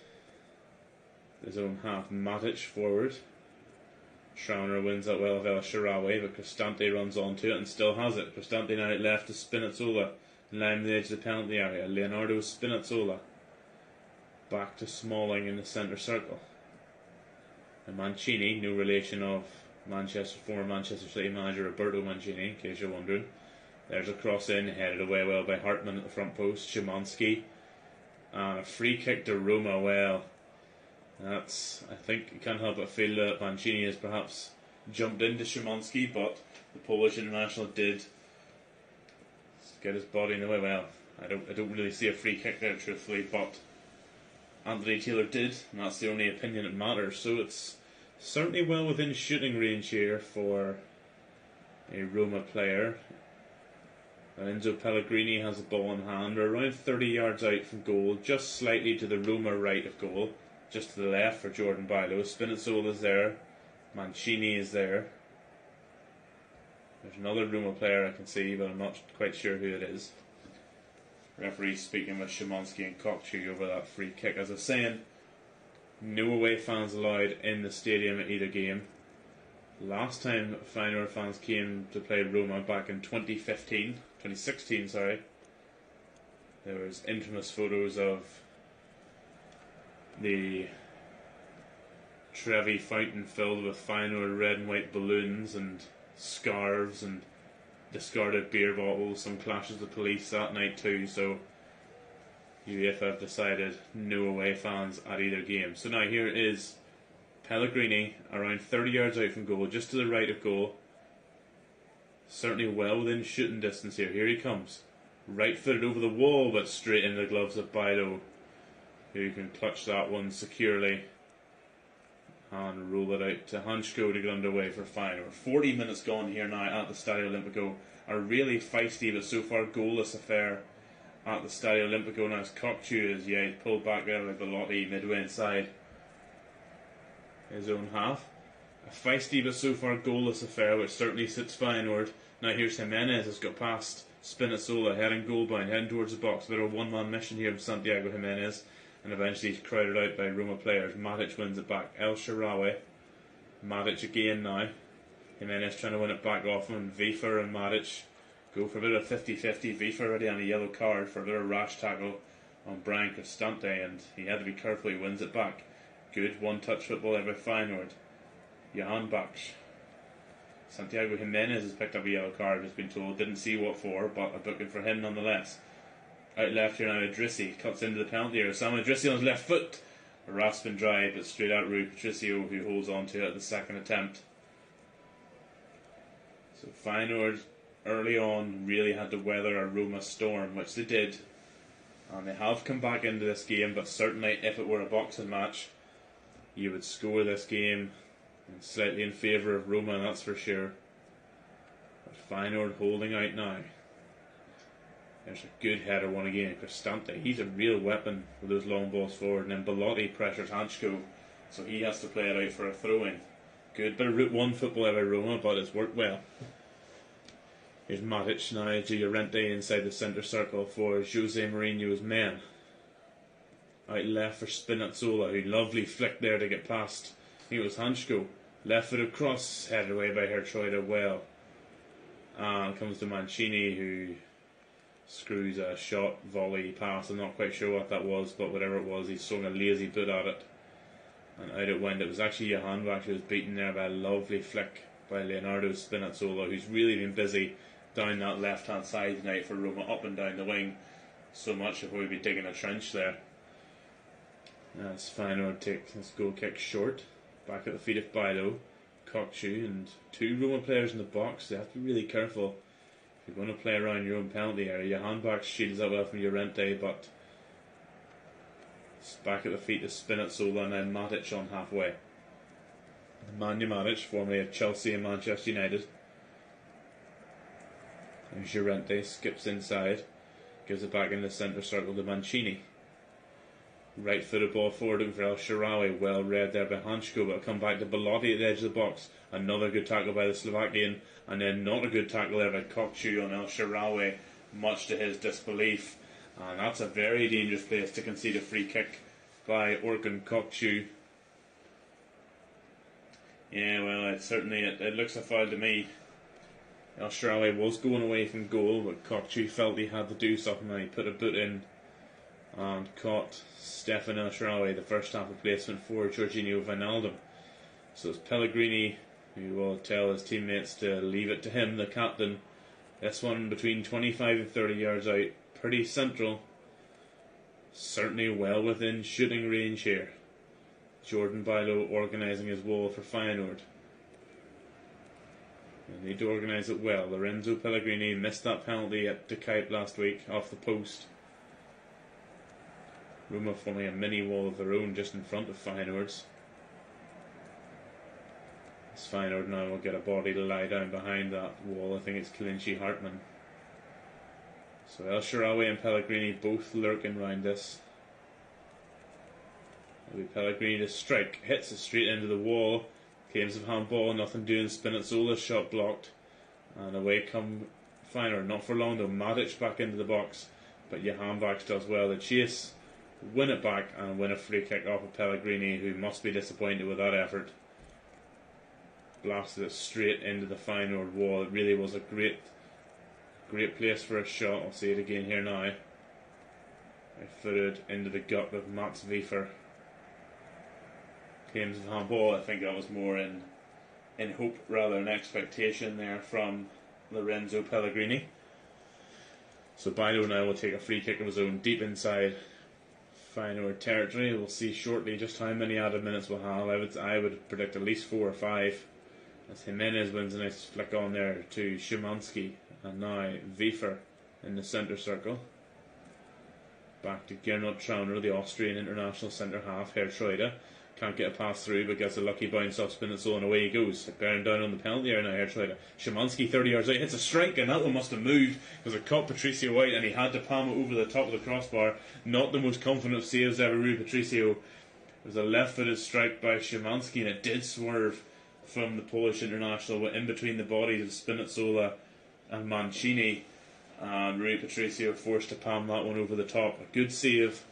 his own half. Matic forward. Trauner wins that well of El Shaarawy, but Cristante runs onto it and still has it. Cristante now at left to Spinazzola, line the edge of the penalty area. Leonardo Spinazzola back to Smalling in the centre circle. And Mancini, no relation of former Manchester City manager Roberto Mancini, in case you're wondering. There's a cross in, headed away well by Hartmann at the front post. Szymanski, and a free kick to Roma. Well, that's, I think you can't help but feel that Mancini has perhaps jumped into Szymanski, but the Polish international did get his body in the way. Well, I don't really see a free kick there, truthfully, but Anthony Taylor did, and that's the only opinion that matters. So it's certainly well within shooting range here for a Roma player. Enzo Pellegrini has the ball in hand. We're around 30 yards out from goal, just slightly to the Roma right of goal, just to the left for Jordan Bailo. Spinazzola is there, Mancini is there. There's another Roma player I can see, but I'm not quite sure who it is. Referee speaking with Szymanski and Kokchu over that free kick. As I was saying, no away fans allowed in the stadium at either game. Last time Feyenoord fans came to play Roma back in 2016, there was infamous photos of the Trevi fountain filled with Feyenoord red and white balloons and scarves and discarded beer bottles, some clashes with police that night too. So UEFA have decided no away fans at either game. So now here is Pellegrini around 30 yards out from goal, just to the right of goal. Certainly well within shooting distance here. Here he comes. Right footed over the wall, but straight into the gloves of Bailo, who can clutch that one securely and roll it out to Hansko to get underway for Feyenoord. 40 minutes gone here now at the Stadio Olimpico. A really feisty but so far goalless affair at the Stadio Olimpico. Now as Kokchu is, he's pulled back there by Belotti midway inside his own half. A feisty but so far goalless affair, which certainly suits Feyenoord. Now here's Jimenez, has got past Spinazzola, heading goal-bound, heading towards the box. A bit of a one-man mission here from Santiago Jimenez, and eventually he's crowded out by Roma players. Matic wins it back. El Shaarawy. Matic again now. Jimenez trying to win it back off him. Wiefer and Matic go for a bit of 50-50. Wiefer already on a yellow card for a bit of rash tackle on Brian Cristante, and he had to be careful. He wins it back. Good one-touch football there by Feyenoord. Jahanbach. Santiago Jimenez has picked up a yellow card, has been told. Didn't see what for, but a booking for him nonetheless. Out left here now, Idrissi cuts into the penalty area. Sam Idrissi on his left foot. A rasping drive, but straight out Rui Patricio, who holds on to it at the second attempt. So Feyenoord early on really had to weather a Roma storm, which they did. And they have come back into this game, but certainly if it were a boxing match, you would score this game slightly in favour of Roma, that's for sure. But Feyenoord holding out now. There's a good header one again. Cristante, he's a real weapon with those long balls forward. And then Belotti pressures Hansko, so he has to play it out for a throw-in. Good bit of Route 1 football by Roma, but it's worked well. Here's Matic now to Llorente inside the centre circle for Jose Mourinho's men. Out left for Spinazzola, who lovely flick there to get past. I think it was Hansko. Left footed cross, headed away by Hertroida well. And comes to Mancini, who screws a shot, volley, pass. I'm not quite sure what that was, but whatever it was, he's swung a lazy boot at it. And out it went. It was actually Johan who actually was beaten there by a lovely flick by Leonardo Spinazzola, who's really been busy down that left-hand side tonight for Roma, up and down the wing. So much that we'll be digging a trench there. As Feyenoord takes this goal kick short. Back at the feet of Bailo, Kokchu, and two Roma players in the box. They have to be really careful if you're going to play around your own penalty area. Johan Bach shields that well from Llorente, but it's back at the feet of Spinazzola and now Matic on halfway. Nemanja Matic, formerly of Chelsea and Manchester United. And Llorente skips inside, gives it back in the centre circle to Mancini. Right footed ball forward looking for El Shaarawy, well read there by Hansko, but it'll come back to Belotti at the edge of the box. Another good tackle by the Slovakian, and then not a good tackle there by Kokchu on El Shaarawy, much to his disbelief. And that's a very dangerous place to concede a free kick by Orkun Kokchu. Yeah, well, it looks a foul to me. El Shaarawy was going away from goal, but Kokchu felt he had to do something, and he put a boot in and caught Stefan El Shaarawy, the first half replacement for Jorginho Wijnaldum. So it's Pellegrini who will tell his teammates to leave it to him, the captain. This one between 25 and 30 yards out, pretty central. Certainly well within shooting range here. Jordan Bailo organising his wall for Feyenoord. They need to organise it well. Lorenzo Pellegrini missed that penalty at De Kuip last week off the post. Roma forming a mini wall of their own just in front of Feyenoord's. As Feyenoord now will get a body to lie down behind that wall. I think it's Klinci Hartmann. So El Shaarawy and Pellegrini both lurking round this. It'll be Pellegrini to strike. Hits it straight into the wall. Claims of handball, nothing doing. Spinazzola's shot blocked. And away come Feyenoord. Not for long though. Matic back into the box. But Johan Bach does well to chase, win it back, and win a free kick off of Pellegrini, who must be disappointed with that effort. Blasted it straight into the Feyenoord wall. It really was a great place for a shot. I'll see it again here now. I footed into the gut of Mats Wiefer. Claims of handball. I think that was more in hope rather than expectation there from Lorenzo Pellegrini. So Bailo now will take a free kick of his own deep inside Feyenoord territory. We'll see shortly just how many added minutes we'll have. I would predict at least 4 or 5. As Jimenez wins a nice flick on there to Szymanski, and now Wiefer in the centre circle. Back to Gernot Trauner, the Austrian international centre half. Hertroida can't get a pass through, but gets a lucky bounce off Spinazzola, and away he goes. Bearing down on the penalty area now, Hertroida. Szymanski 30 yards out, hits a strike, and that one must have moved because it caught Patricio White, and he had to palm it over the top of the crossbar. Not the most confident of saves ever, Rui Patricio. It was a left-footed strike by Szymanski, and it did swerve from the Polish international in between the bodies of Spinazzola and Mancini, and Rui Patricio forced to palm that one over the top. A good save.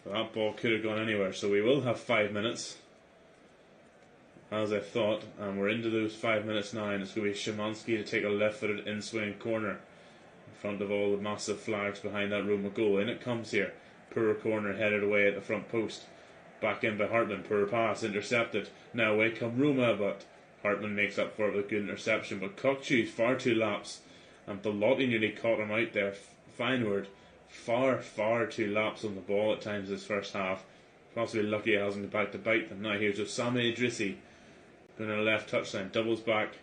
That ball could have gone anywhere, so we will have 5 minutes, as I thought, and we're into those 5 minutes now, and it's going to be Szymanski to take a left-footed in-swing corner in front of all the massive flags behind that Roma goal. In it comes here. Poor corner headed away at the front post. Back in by Hartmann. Poor pass, intercepted. Now away come Roma, but Hartmann makes up for it with a good interception. But Kokchu far too laps, and Belotti nearly caught him out there. Feyenoord far too laps on the ball at times this first half. Possibly lucky he hasn't got back to bite them. Now here's Osama Idrissi going on a left touchline, doubles back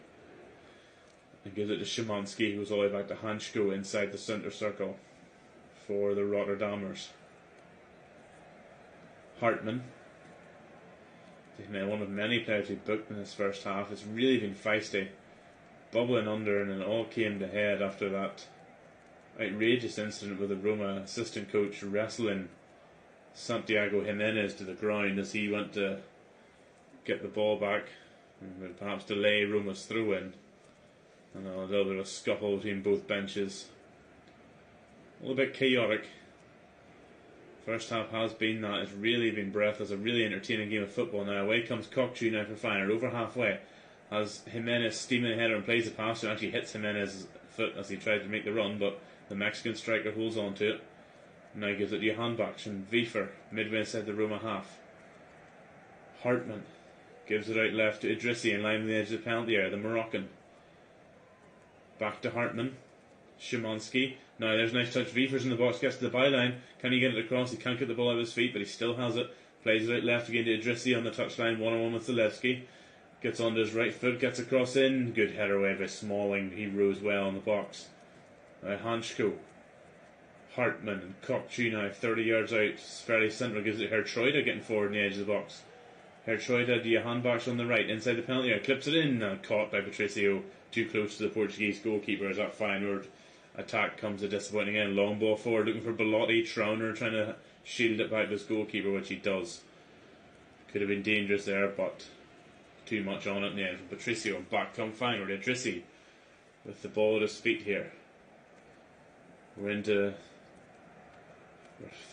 and gives it to Szymanski, who goes all the way back to Hansko inside the centre circle for the Rotterdammers. Hartmann, one of many players who booked in this first half. It's really been feisty, bubbling under, and it all came to head after that outrageous incident with the Roma assistant coach wrestling Santiago Jimenez to the ground as he went to get the ball back and perhaps delay Roma's throw-in. And a little bit of a scuffle between both benches. A little bit chaotic. First half has been that. It's really been breathless. A really entertaining game of football now. Away comes Cockchu now for Feyenoord. Over halfway as Jimenez steaming ahead and plays the pass and actually hits Jimenez's foot as he tried to make the run, but the Mexican striker holds on to it. Now gives it to Johanbach and Wiefer midway inside the Roma half. Hartmann gives it out left to Idrissi in line with the edge of the penalty area, the Moroccan. Back to Hartmann. Szymanski. Now there's a nice touch. Wiefer's in the box, gets to the byline. Can he get it across? He can't get the ball out of his feet, but he still has it. Plays it out left again to Idrissi on the touchline, one-on-one with Zalewski. Gets onto his right foot, gets across in. Good header away by Smalling. He rose well in the box. Hanschko. Hartmann and Cockchu now 30 yards out. Fairly central, gives it to Hertroida getting forward in the edge of the box. Hertroida to Johanbach on the right, inside the penalty area, clips it in, caught by Patricio, too close to the Portuguese goalkeeper as that Feyenoord attack comes a disappointing end. Long ball forward, looking for Belotti. Trauner trying to shield it back to his goalkeeper, which he does. Could have been dangerous there, but too much on it in the end. Patricio, back come Feyenoord. Idrissi with the ball at his feet here. We're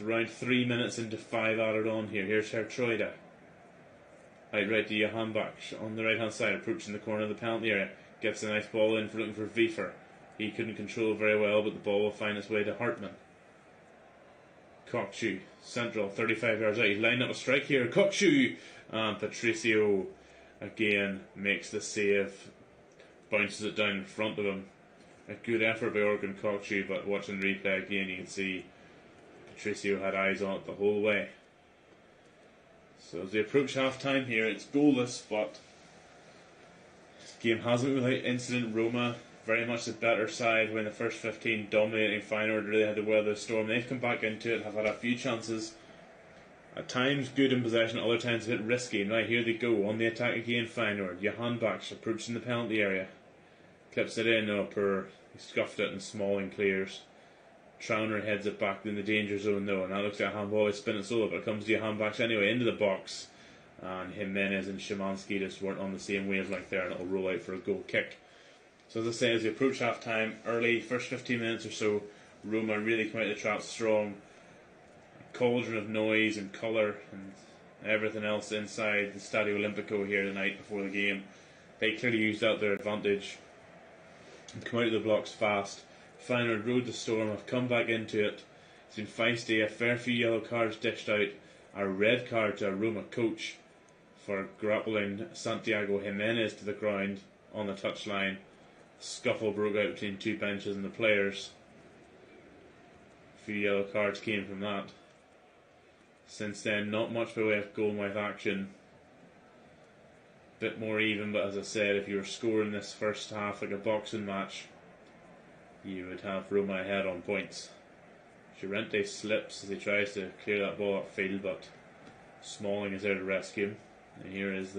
around 3 minutes into 5 added on here. Here's Hertroida. Out right to Johanbach on the right hand side, approaching the corner of the penalty area. Gets a nice ball in for looking for Wiefer. He couldn't control very well, but the ball will find its way to Hartmann. Cockchu, central, 35 yards out. He's lined up a strike here. Cockchu! And Patricio again makes the save. Bounces it down in front of him. A good effort by Organ Cockchu, but watching the replay again, you can see Patricio had eyes on it the whole way. So as we approach half time here, it's goalless, but this game hasn't been without incident. Roma, very much the better side, when the first 15 dominating Feyenoord really had to weather the storm. They've come back into it, have had a few chances. At times good in possession, other times a bit risky. Now here they go, on the attack again, Feyenoord. Johanbach approaching the penalty area. Clips it in, he scuffed it and Smalling clears. Trauner heads it back in the danger zone though, and that looks like a handball. It's spin it solo, but it comes to Johanbach anyway, into the box. And Jimenez and Szymanski just weren't on the same wavelength there, and it'll roll out for a goal kick. So as I say, as we approach half time, early, first 15 minutes or so, Roma really come out of the trap strong. A cauldron of noise and colour and everything else inside the Stadio Olimpico here the night before the game. They clearly used out their advantage and come out of the blocks fast. Feyenoord rode the storm, have come back into it. It's been feisty, a fair few yellow cards dished out, a red card to a Roma coach for grappling Santiago Jimenez to the ground on the touchline. Scuffle broke out between two benches and the players. A few yellow cards came from that. Since then, not much by way of goal-mouth action. Bit more even, but as I said, if you were scoring this first half like a boxing match, you would have Roma ahead on points. Llorente slips as he tries to clear that ball upfield, but Smalling is there to rescue him. And here is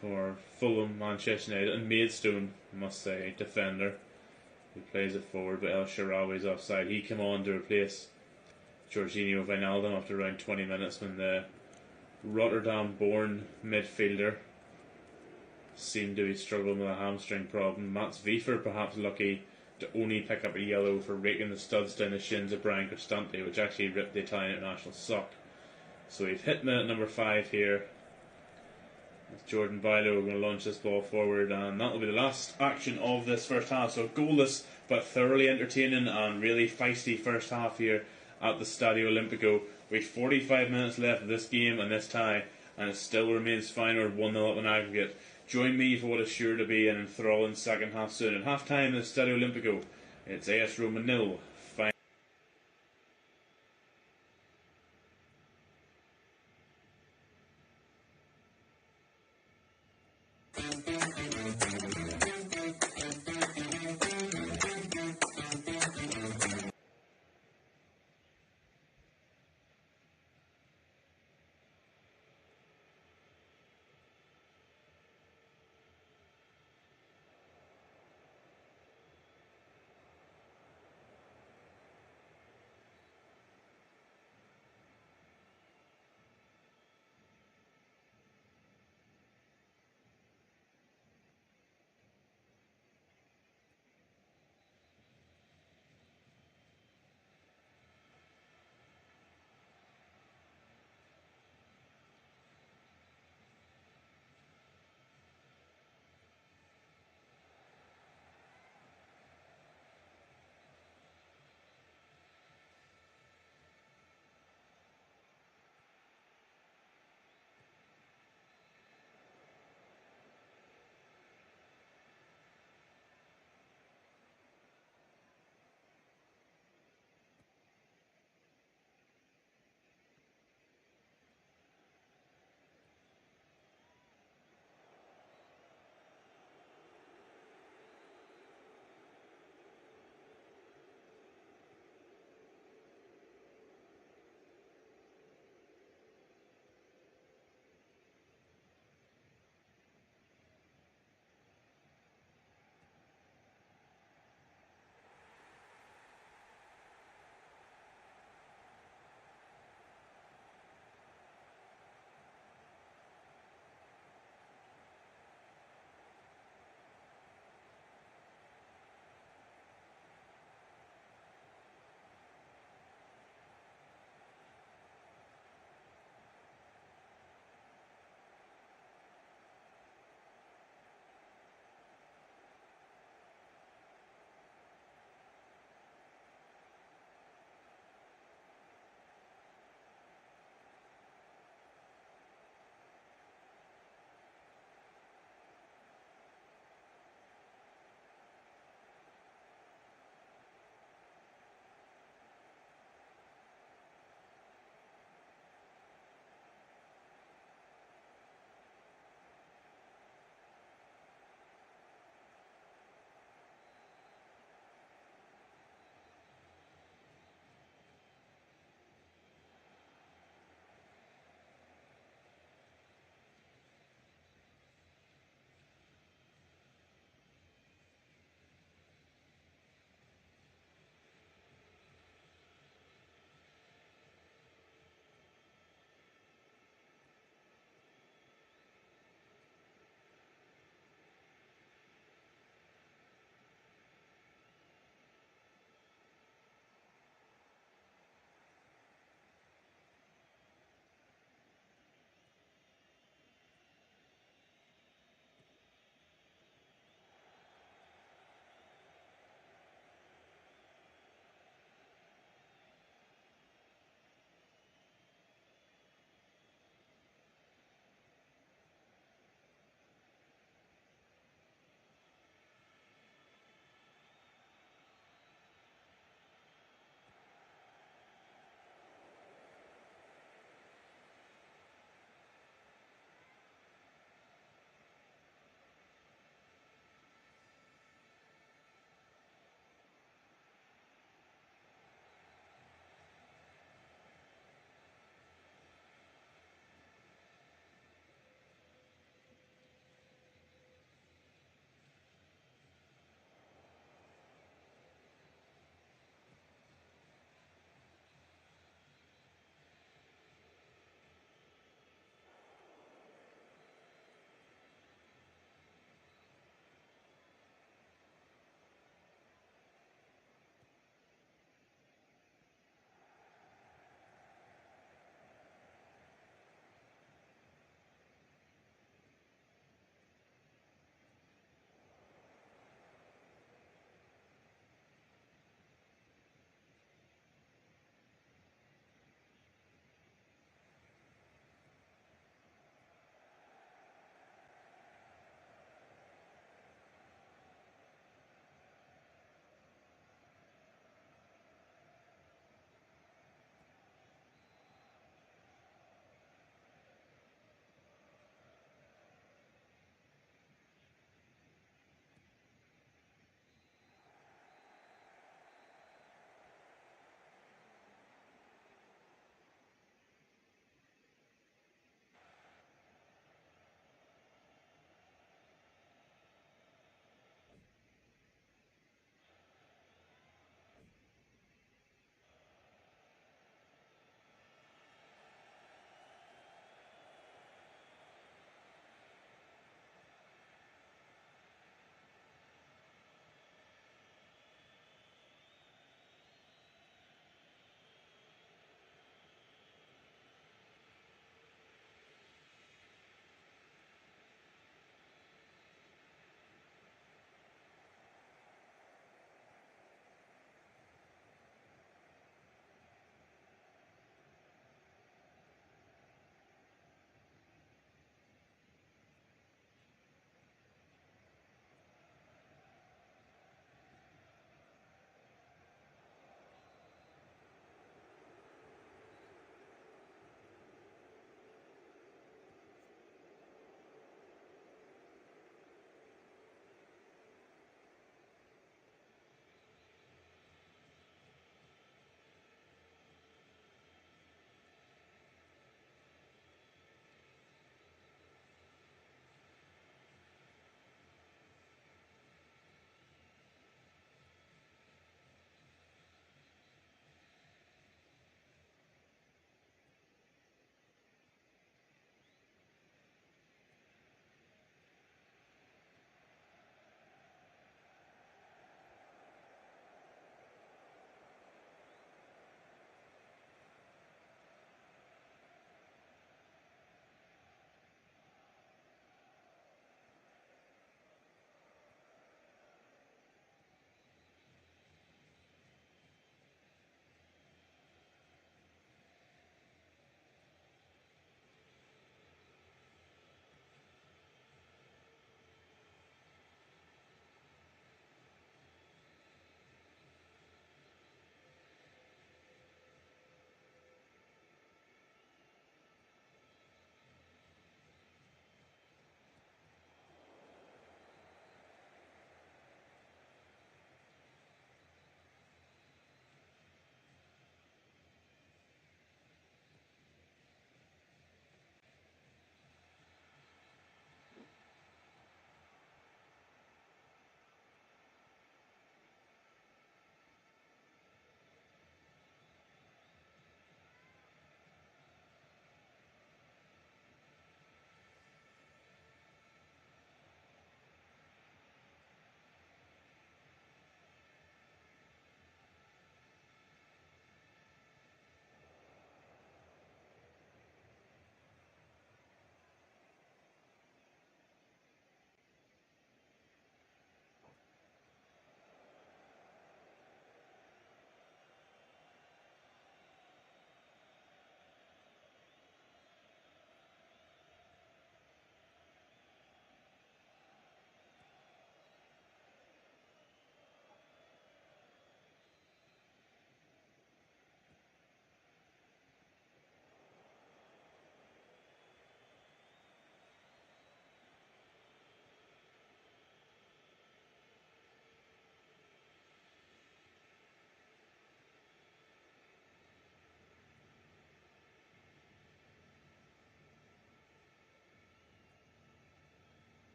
for Fulham, Manchester United, and Maidstone, I must say, defender who plays it forward, but El Shaarawy's offside. He came on to replace Jorginho Wijnaldum after around 20 minutes when the Rotterdam-born midfielder seemed to be struggling with a hamstring problem. Mats Wiefer perhaps lucky to only pick up a yellow for raking the studs down the shins of Brian Cristante, which actually ripped the Italian international sock. So we've hit minute number 5 here. With Jordan Bailo going to launch this ball forward, and that will be the last action of this first half. So goalless but thoroughly entertaining and really feisty first half here at the Stadio Olimpico. With 45 minutes left of this game and this tie, and it still remains Feyenoord 1-0 up in aggregate. Join me for what is sure to be an enthralling second half soon. At half time at the Stadio Olimpico, it's AS Roma 0.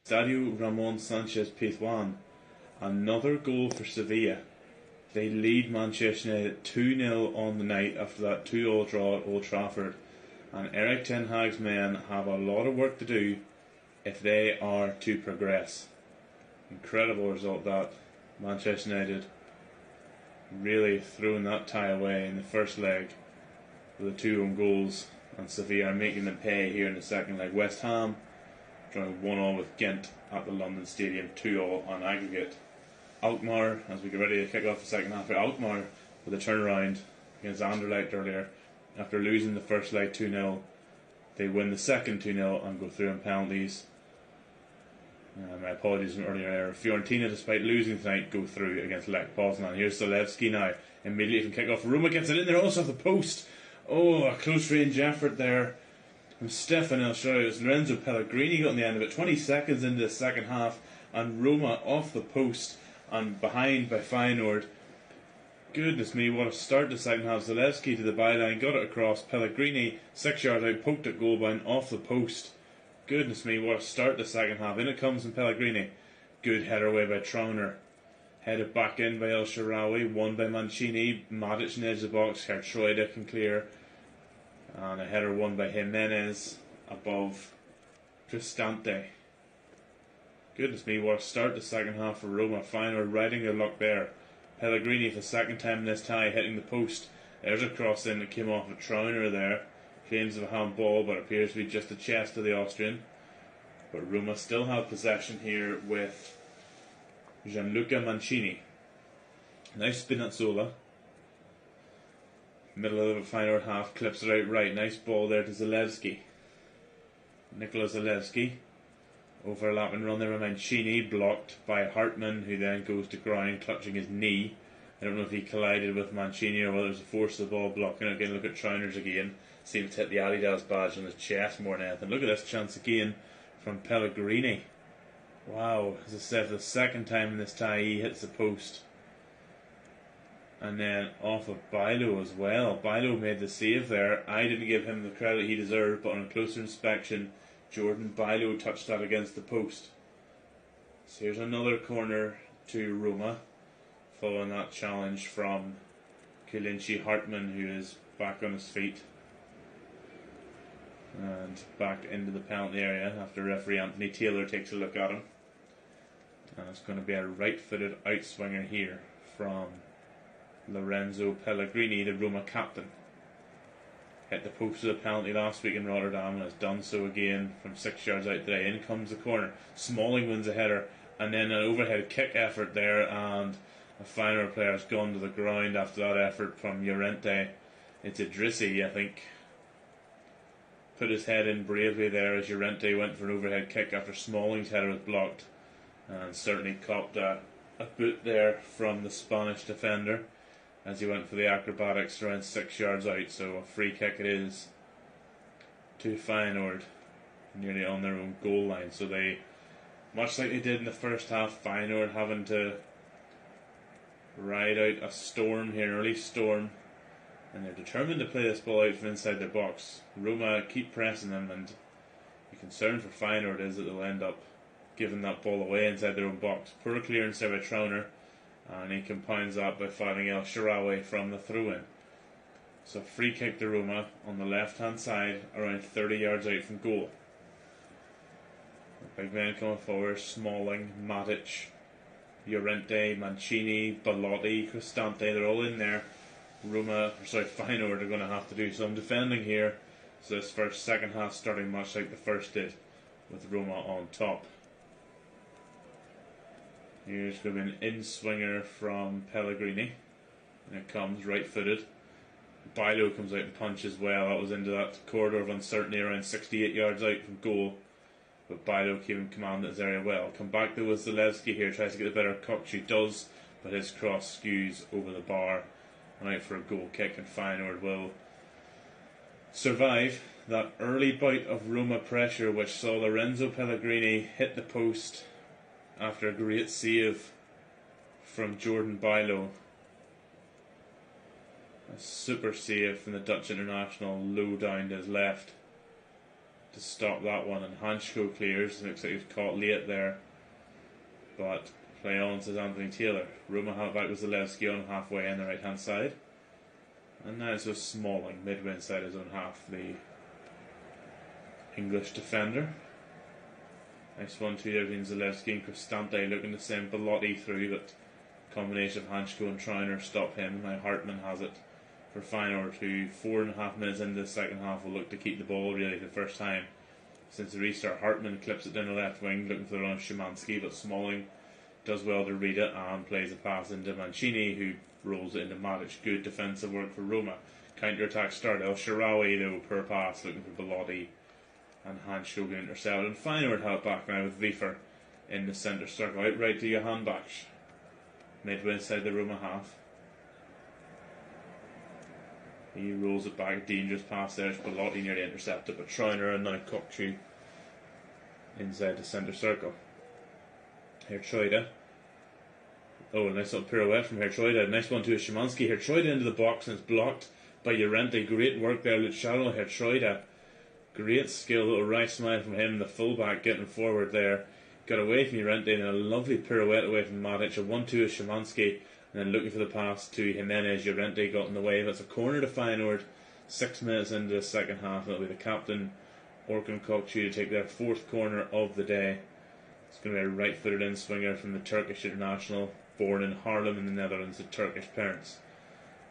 Stadio Ramon Sanchez Pizjuan. Another goal for Sevilla. They lead Manchester United 2-0 on the night after that 2-2 draw at Old Trafford. And Erik ten Hag's men have a lot of work to do if they are to progress. Incredible result that. Manchester United really throwing that tie away in the first leg with the 2 own goals, and Sevilla are making them pay here in the second leg. West Ham drawing 1-1 with Ghent at the London Stadium, 2-2 on aggregate. Alkmaar, as we get ready to kick off the second half, Alkmaar with a turnaround against Anderlecht earlier. After losing the first leg 2-0, they win the second 2-0 and go through in penalties. My apologies from earlier error. Fiorentina, despite losing tonight, go through against Lech Poznan. Here's Zalewski now, immediately from kick-off. Roma gets it in there, also off the post. Oh, a close range effort there from Stefan El Shaarawy. Lorenzo Pellegrini got on the end of it. 20 seconds into the second half, and Roma off the post and behind by Feyenoord. Goodness me, what a start to the second half. Zalewski to the byline, got it across. Pellegrini, 6 yards out, poked at goal by off the post. Goodness me, what a start to the second half. In it comes from Pellegrini. Good header away by Trauner. Headed back in by El Shaarawy. Won by Mancini. Matic in the edge of the box. Hertroide can clear. And a header won by Jimenez above Cristante. Goodness me, what a start to the second half for Roma. Feyenoord riding their luck there. Pellegrini for the second time in this tie, hitting the post. There's a cross in that came off of Trauner there. Claims of a handball, but appears to be just a chest of the Austrian. But Roma still have possession here with Gianluca Mancini. Nice spin at Sulla. Middle of the Feyenoord half, clips it out right. Nice ball there to Zalewski. Nikola Zalewski. Overlapping run there by Mancini, blocked by Hartmann, who then goes to ground, clutching his knee. I don't know if he collided with Mancini or whether it was a force of the ball blocking it. Again, look at Trauner's again. Seems to hit the Adidas badge on his chest more than anything. Look at this chance again from Pellegrini. Wow, as I said, for the second time in this tie, he hits the post. And then off of Bailo as well. Bailo made the save there. I didn't give him the credit he deserved, but on a closer inspection, Jordan Bailo touched that against the post. So here's another corner to Roma, following that challenge from Kulinci Hartmann, who is back on his feet and back into the penalty area after referee Anthony Taylor takes a look at him. And it's going to be a right-footed outswinger here from Lorenzo Pellegrini, the Roma captain. Hit the post of the penalty last week in Rotterdam and has done so again from 6 yards out today. In comes the corner. Smalling wins a header, and then an overhead kick effort there, and a Feyenoord player has gone to the ground after that effort from Llorente. It's Idrissi, I think, put his head in bravely there as Llorente went for an overhead kick after Smalling's header was blocked, and certainly copped a boot there from the Spanish defender as he went for the acrobatics around 6 yards out. So a free kick it is to Feyenoord, nearly on their own goal line. So they, much like they did in the first half, Feyenoord having to ride out a storm here, an early storm, and they're determined to play this ball out from inside their box. Roma keep pressing them, and the concern for Feyenoord is that they'll end up giving that ball away inside their own box. Poor clearance there by Trauner, and he compounds that by fouling El Shaarawy from the throw-in. So free kick to Roma on the left-hand side, around 30 yards out from goal. The big men coming forward: Smalling, Matic, Llorente, Mancini, Belotti, Cristante. They're all in there. Feyenoord are going to have to do some defending here. So this second half starting much like the first did, with Roma on top. Here's going to be an in-swinger from Pellegrini. And it comes right-footed. Bailo comes out and punches well. That was into that corridor of uncertainty around 68 yards out from goal. But Bailo came in command of his area well. Come back there with Zalewski here. Tries to get a better cut. She does, but his cross skews over the bar and out for a goal kick. And Feyenoord will survive that early bout of Roma pressure, which saw Lorenzo Pellegrini hit the post after a great save from Jordan Bailo. A super save from the Dutch international, low down to his left. to stop that one, and Hansko clears. Looks like he was caught late there, but play on, says Anthony Taylor. Roma have it back with Zalewski on halfway in the right hand side, and now it's with Smalling midway inside his own half, the English defender. Nice 1-2 there between Zalewski and Cristante, looking to send Belotti through, but combination of Hansko and Trauner stop him. Now Hartmann has it for Feyenoord, who 4.5 minutes into the second half will look to keep the ball really for the first time since the restart. Hartmann clips it down the left wing, looking for the run of Szymanski, but Smalling does well to read it and plays a pass into Mancini, who rolls it into Matic. Good defensive work for Roma. Counter-attack start. El Shaarawy, though, per pass, looking for Belotti, and Hansko getting intercepted. And Feyenoord have it back now with Wiefer in the centre circle. Out right to Johan Baksh, midway inside the Roma half. He rolls it back, dangerous pass there. It's Belotti nearly intercepted, but Trauner and now Kokchu inside the centre circle. Hertroida. Oh, a nice little pirouette from Hertroida. Nice one to Szymanski. Hertroida into the box, and it's blocked by Llorente. Great work there, Luciano Hertroida. Great skill, little right smile from him, the fullback getting forward there. Got away from Llorente and a lovely pirouette away from Matic. A 1-2 to Szymanski, and then looking for the pass to Jimenez. Llorente got in the way. That's a corner to Feyenoord. 6 minutes into the second half. That'll be the captain, Orkun Kokcu, to take their 4th corner of the day. It's going to be a right-footed in-swinger from the Turkish international, born in Haarlem in the Netherlands, to Turkish parents.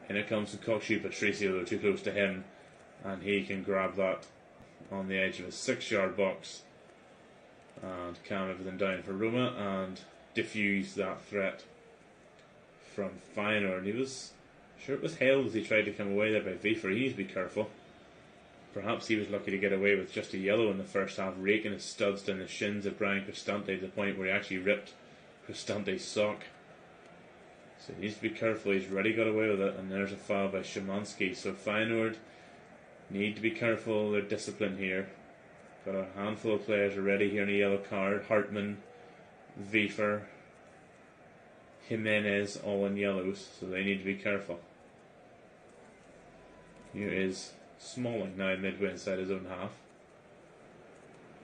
And it comes to Kokcu. Patricio, though, too close to him, and he can grab that on the edge of a 6-yard box and calm everything down for Roma and diffuse that threat from Feyenoord. He was sure it was held as he tried to come away there by Wiefer. He needs to be careful. Perhaps he was lucky to get away with just a yellow in the first half, raking his studs down the shins of Brian Cristante to the point where he actually ripped Cristante's sock. So he needs to be careful. He's already got away with it, and there's a foul by Szymanski. So Feyenoord need to be careful of their discipline here. Got a handful of players already here in a yellow card. Hartmann, Wiefer, Jimenez, all in yellows, so they need to be careful. Here is Smalling now midway inside his own half.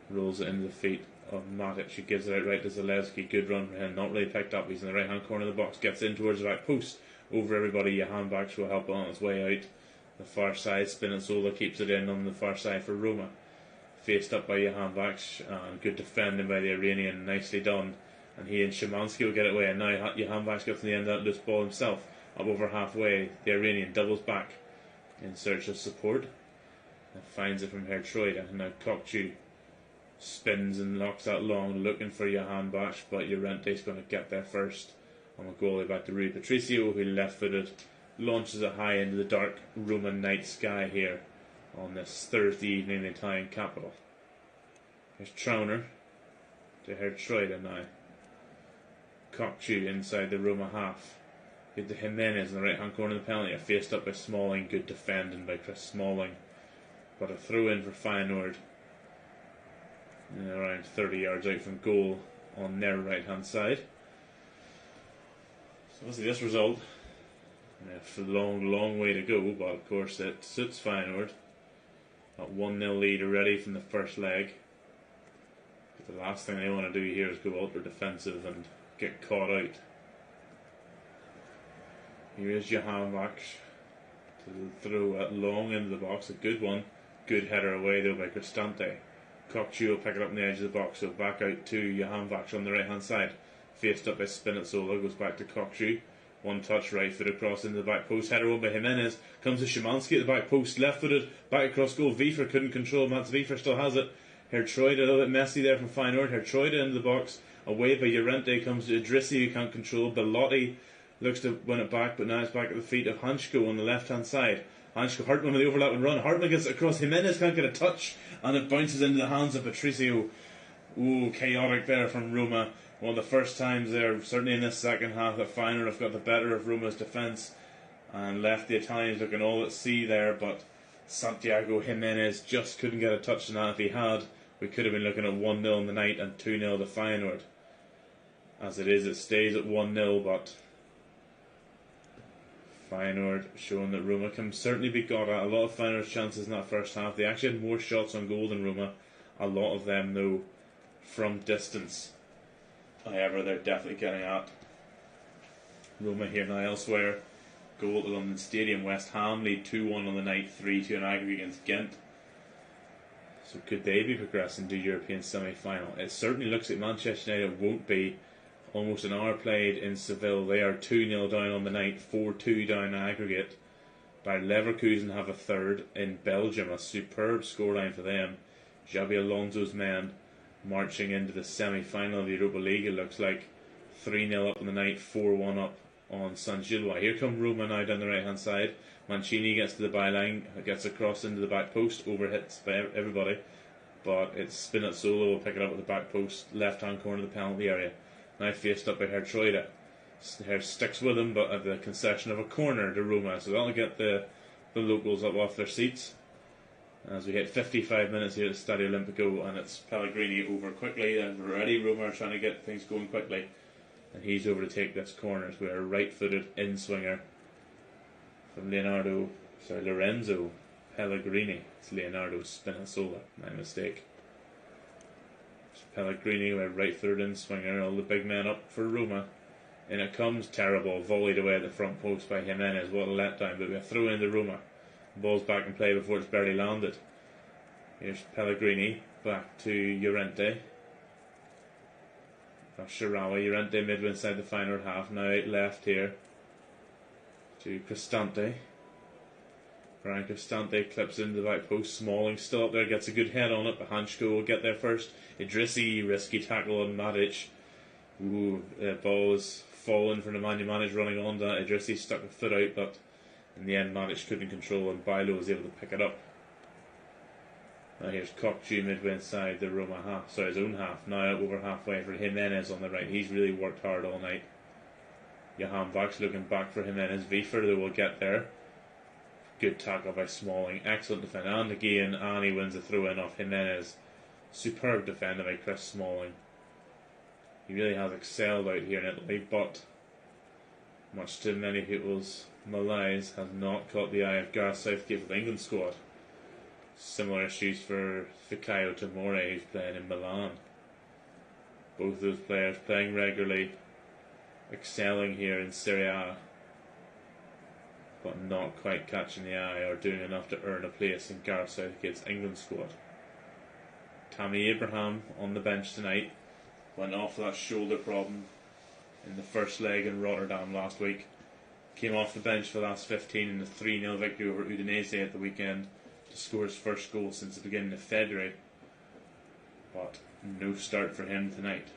Rolls it into the feet of Matic. He gives it out right to Zalewski. Good run for him. Not really picked up. He's in the right hand corner of the box. Gets in towards the back post. Over everybody. Johan Baksh will help on its way out. The far side. Spinazzola keeps it in on the far side for Roma. Faced up by Johan Baksh. And good defending by the Iranian. Nicely done. And he and Szymanski will get it away. And now Johan Baksh gets to the end of that loose ball himself. Up over halfway. The Iranian doubles back in search of support and finds it from Hertroida. And now Kokcu spins and knocks that long, looking for Johan Baksh, but Llorente's going to get there first on the goalie back to Rui Patricio, who left-footed launches it high into the dark Roman night sky here on this Thursday evening in the Italian capital. Here's Trauner to Hertroida now. Kokcu inside the Roma half. Good to Jimenez in the right hand corner of the penalty. Faced up by Smalling. Good defending by Chris Smalling. But a throw in for Feyenoord. Around 30 yards out from goal on their right hand side. So obviously this result, for a long way to go, but of course it suits Feyenoord. Got 1-0 lead already from the first leg. But the last thing they want to do here is go ultra defensive and get caught out. Here is Johan Baksh to throw it long into the box. A good one. Good header away though by Cristante. Kokcu will pick it up in the edge of the box, so back out to Johan Baksh on the right hand side. Faced up by Spinazzola, goes back to Kokcu. One touch, right foot across into the back post. Header over by Jimenez. Comes to Szymanski at the back post, left footed, back across goal. Wiefer couldn't control. Mats Wiefer still has it. Hertroida a little bit messy there from Feyenoord. Hertroida into the box. Away by Llorente, comes to Idrissi, who can't control. Belotti looks to win it back, but now it's back at the feet of Hansko on the left hand side. Hansko, Hartmann with the overlap and run. Hartmann gets it across. Jimenez can't get a touch, and it bounces into the hands of Patricio. Ooh, chaotic there from Roma. One of the first times there, certainly in this second half, that Feyenoord have got the better of Roma's defence and left the Italians looking all at sea there, but Santiago Jimenez just couldn't get a touch on that. If he had, we could have been looking at 1-0 in the night and 2-0 to Feyenoord. As it is, it stays at 1-0, but Feyenoord showing that Roma can certainly be got at. A lot of Feyenoord's chances in that first half. They actually had more shots on goal than Roma, A lot of them, though, from distance. However, they're definitely getting at Roma here now. Elsewhere, goal at London Stadium. West Ham lead 2-1 on the night, 3-2 in aggregate against Ghent. So could they be progressing to European semi-final? It certainly looks like Manchester United won't be. Almost an hour played in Seville. They are 2-0 down on the night, 4-2 down in aggregate. Bayer Leverkusen have a third in Belgium. A superb scoreline for them. Xabi Alonso's men marching into the semi-final of the Europa League. It looks like 3-0 up on the night, 4-1 up on San Gilloise. Here come Roma now down the right hand side. Mancini gets to the byline, gets across into the back post, overhits by everybody, but it's Spinazzola will pick it up at the back post, left hand corner of the penalty area. Now faced up by Hertroida. Her sticks with him, but at the concession of a corner to Roma, so that'll get the locals up off their seats. As we hit 55 minutes here at Stadio Olimpico, and it's Pellegrini over quickly, and already Roma are trying to get things going quickly, and he's over to take this corner. So we are a right-footed in-swinger from Lorenzo Pellegrini. It's Leonardo Spinazzola, my mistake. Pellegrini with a right-footed in-swinger, all the big men up for Roma. And it comes terrible, volleyed away at the front post by Jimenez. What a letdown, but we have throw in to Roma. Ball's back in play before it's barely landed. Here's Pellegrini back to Llorente. Sharawa. Llorente midway inside the Feyenoord half. Now out left here to Cristante. Brian Cristante clips into the back post. Smalling still up there, gets a good head on it, but Hanchko will get there first. Idrissi, risky tackle on Madic. Ooh, the ball is fallen for Nemanja Manic running on that. Idrissi stuck a foot out, but in the end Madic couldn't control, and Bailo was able to pick it up. Now here's Kokju midway inside the Roma half, his own half. Now over halfway for Jimenez on the right. He's really worked hard all night. Johan Bach's looking back for Jimenez. Wiefer, they will get there. Good tackle by Smalling. Excellent defend. And again, Annie wins the throw in off Jimenez. Superb defender by Chris Smalling. He really has excelled out here in Italy, but much to many people's malaise, has not caught the eye of Gareth Southgate with the England squad. Similar issues for Fikayo Tomori, who's playing in Milan. Both those players playing regularly, excelling here in Serie A, but not quite catching the eye or doing enough to earn a place in Gareth Southgate's England squad. Tammy Abraham on the bench tonight. Went off that shoulder problem in the first leg in Rotterdam last week. Came off the bench for the last 15 in the 3-0 victory over Udinese at the weekend to score his first goal since the beginning of February. But no start for him tonight.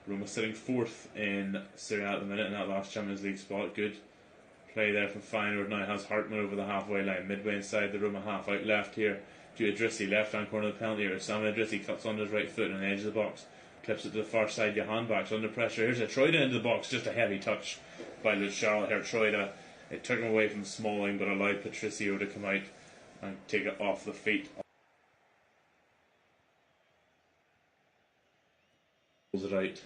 Roma sitting fourth in Serie A at the minute in that last Champions League spot. Good play there from Feyenoord. Now has Hartmann over the halfway line, midway inside the Roma half. Out left here to Idrissi, left hand corner of the penalty area. Sam Idrissi cuts on his right foot on the edge of the box. Clips it to the far side. Johan Bach's under pressure. Here's a Troida into the box. Just a heavy touch by Luciano Troida. It took him away from Smalling, but allowed Patricio to come out and take it off the feet. Pulls it out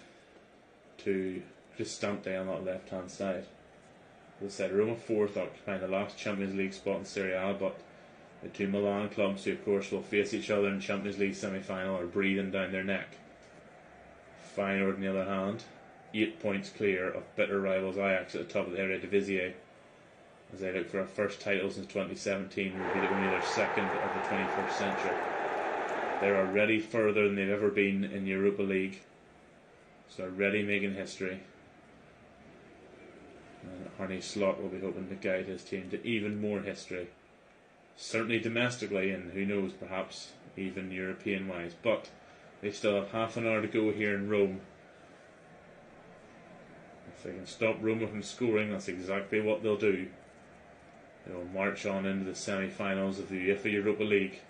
to Cristante on that left hand side. As I said, Roma fourth, occupying the last Champions League spot in Serie A, but the two Milan clubs, who of course will face each other in the Champions League semi-final, are breathing down their neck. Feyenoord, on the other hand, 8 points clear of bitter rivals Ajax at the top of the Eredivisie, as they look for a first title since 2017, will be only their second of the 21st century. They're already further than they've ever been in the Europa League, so already making history. And Arne Slot will be hoping to guide his team to even more history, certainly domestically, and who knows, perhaps even European-wise. But they still have half an hour to go here in Rome. If they can stop Roma from scoring, that's exactly what they'll do. They will march on into the semi-finals of the UEFA Europa League.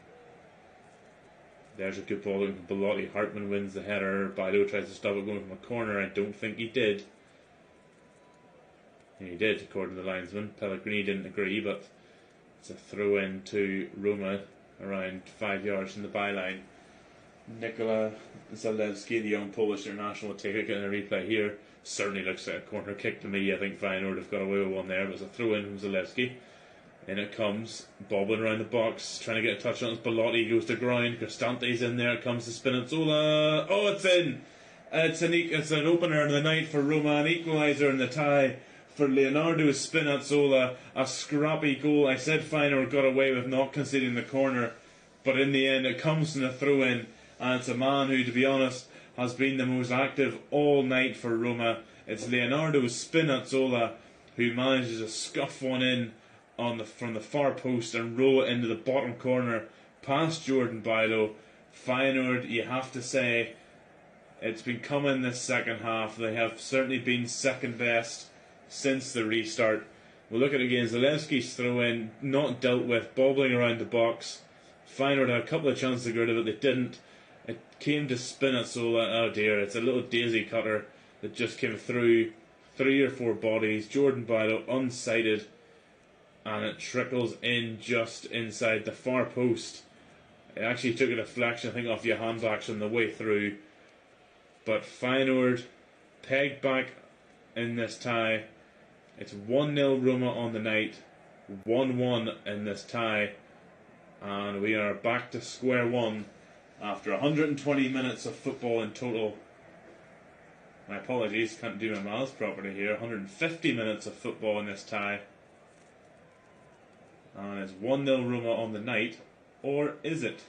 There's a good ball looking from Belotti. Hartmann wins the header. Bailo tries to stop it going from a corner. I don't think he did. And he did, according to the linesman. Pellegrini didn't agree, but it's a throw in to Roma around 5 yards from the byline. Nikola Zalewski, the young Polish international, will take it in a replay here. Certainly looks like a corner kick to me. I think Feyenoord have got away with one there, but it's a throw in from Zalewski. In it comes, bobbling around the box, trying to get a touch on it. Belotti goes to ground. Cristante's in there. It comes to Spinazzola. Oh, it's in! It's an opener in the night for Roma, an equaliser in the tie for Leonardo Spinazzola. A scrappy goal. I said Feyenoord got away with not conceding the corner, but in the end it comes from the throw-in, and it's a man who, to be honest, has been the most active all night for Roma. It's Leonardo Spinazzola who manages to scuff one in from the far post and roll it into the bottom corner past Jordan Bailo. Feyenoord, you have to say, it's been coming this second half. They have certainly been second best since the restart. We'll look at it again. Zalewski's throw in, not dealt with, bobbling around the box. Feyenoord had a couple of chances to get rid of it, they didn't. It came to Spinazzola. Oh dear, it's a little daisy cutter that just came through 3 or 4 bodies. Jordan Bailo unsighted, and it trickles in just inside the far post. It actually took a deflection, I think, off Johan Baks on the way through. But Feyenoord pegged back in this tie. It's 1-0 Roma on the night, 1-1 in this tie, and we are back to square one after 120 minutes of football in total. My apologies, can't do my mouths properly here. 150 minutes of football in this tie. And it's 1-0 Roma on the night. Or is it?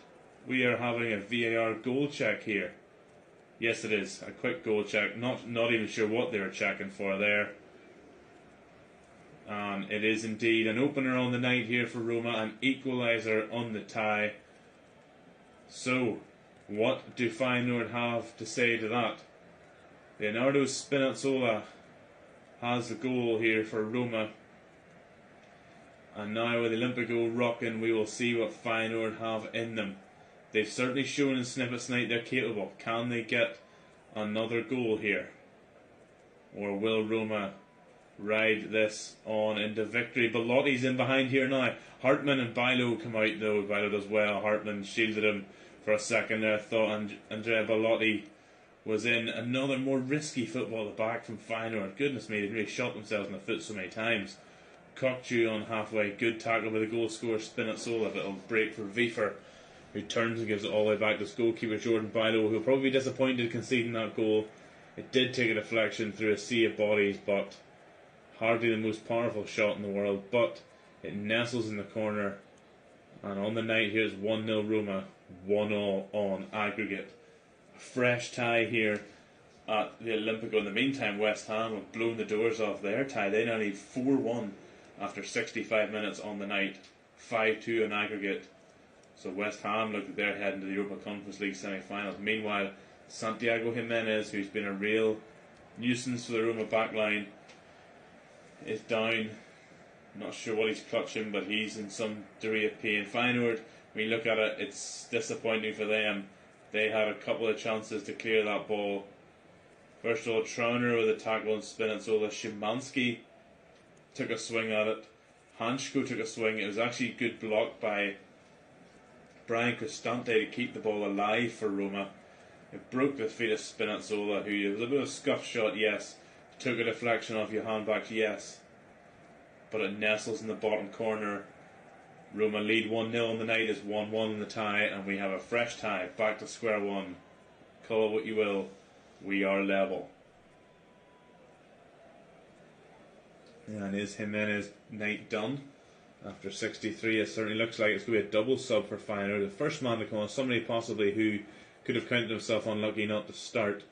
We are having a VAR goal check here. Yes, it is. A quick goal check. Not even sure what they were checking for there. And it is indeed an opener on the night here for Roma. An equaliser on the tie. So, what do Feyenoord have to say to that? Leonardo Spinazzola has the goal here for Roma. And now with the Olympico rocking, we will see what Feyenoord have in them. They've certainly shown in snippets tonight they're capable. Can they get another goal here? Or will Roma ride this on into victory? Belotti's in behind here now. Hartmann and Bailo come out though. Bailo does well. Hartmann shielded him for a second there. Thought Andrea Belotti was in. Another more risky football at the back from Feyenoord. Goodness me, they really shot themselves in the foot so many times. Kokchu on halfway, good tackle by the goal scorer Spinazzola, but it'll break for Wiefer, who turns and gives it all the way back to his goalkeeper Jordan Bailo, who'll probably be disappointed conceding that goal. It did take a deflection through a sea of bodies, but hardly the most powerful shot in the world, but it nestles in the corner. And on the night, here's 1-0 Roma, 1-1 on aggregate. A fresh tie here at the Olympico. In the meantime, West Ham have blown the doors off their tie. They now lead 4-1 after 65 minutes on the night, 5-2 on aggregate. So West Ham look like they're heading to the Europa Conference League semi-finals. Meanwhile, Santiago Jimenez, who's been a real nuisance for the Roma backline, is down. Not sure what he's clutching, but he's in some degree of pain. Feyenoord, when you look at it, it's disappointing for them. They had a couple of chances to clear that ball. First of all, Trauner with a tackle on Spinazzola. Szymanski took a swing at it. Hansko took a swing. It was actually a good block by Brian Cristante to keep the ball alive for Roma. It broke the feet of Spinazzola, who was a bit of a scuff shot, yes. Took a deflection off Johan Baks, yes. But it nestles in the bottom corner. Roma lead 1-0 on the night, is 1-1 in the tie, and we have a fresh tie, back to square one. Call it what you will, we are level. And is Jimenez night done? After 63, it certainly looks like it's going to be a double sub for Feyenoord. The first man to come on, somebody possibly who could have counted himself unlucky not to start.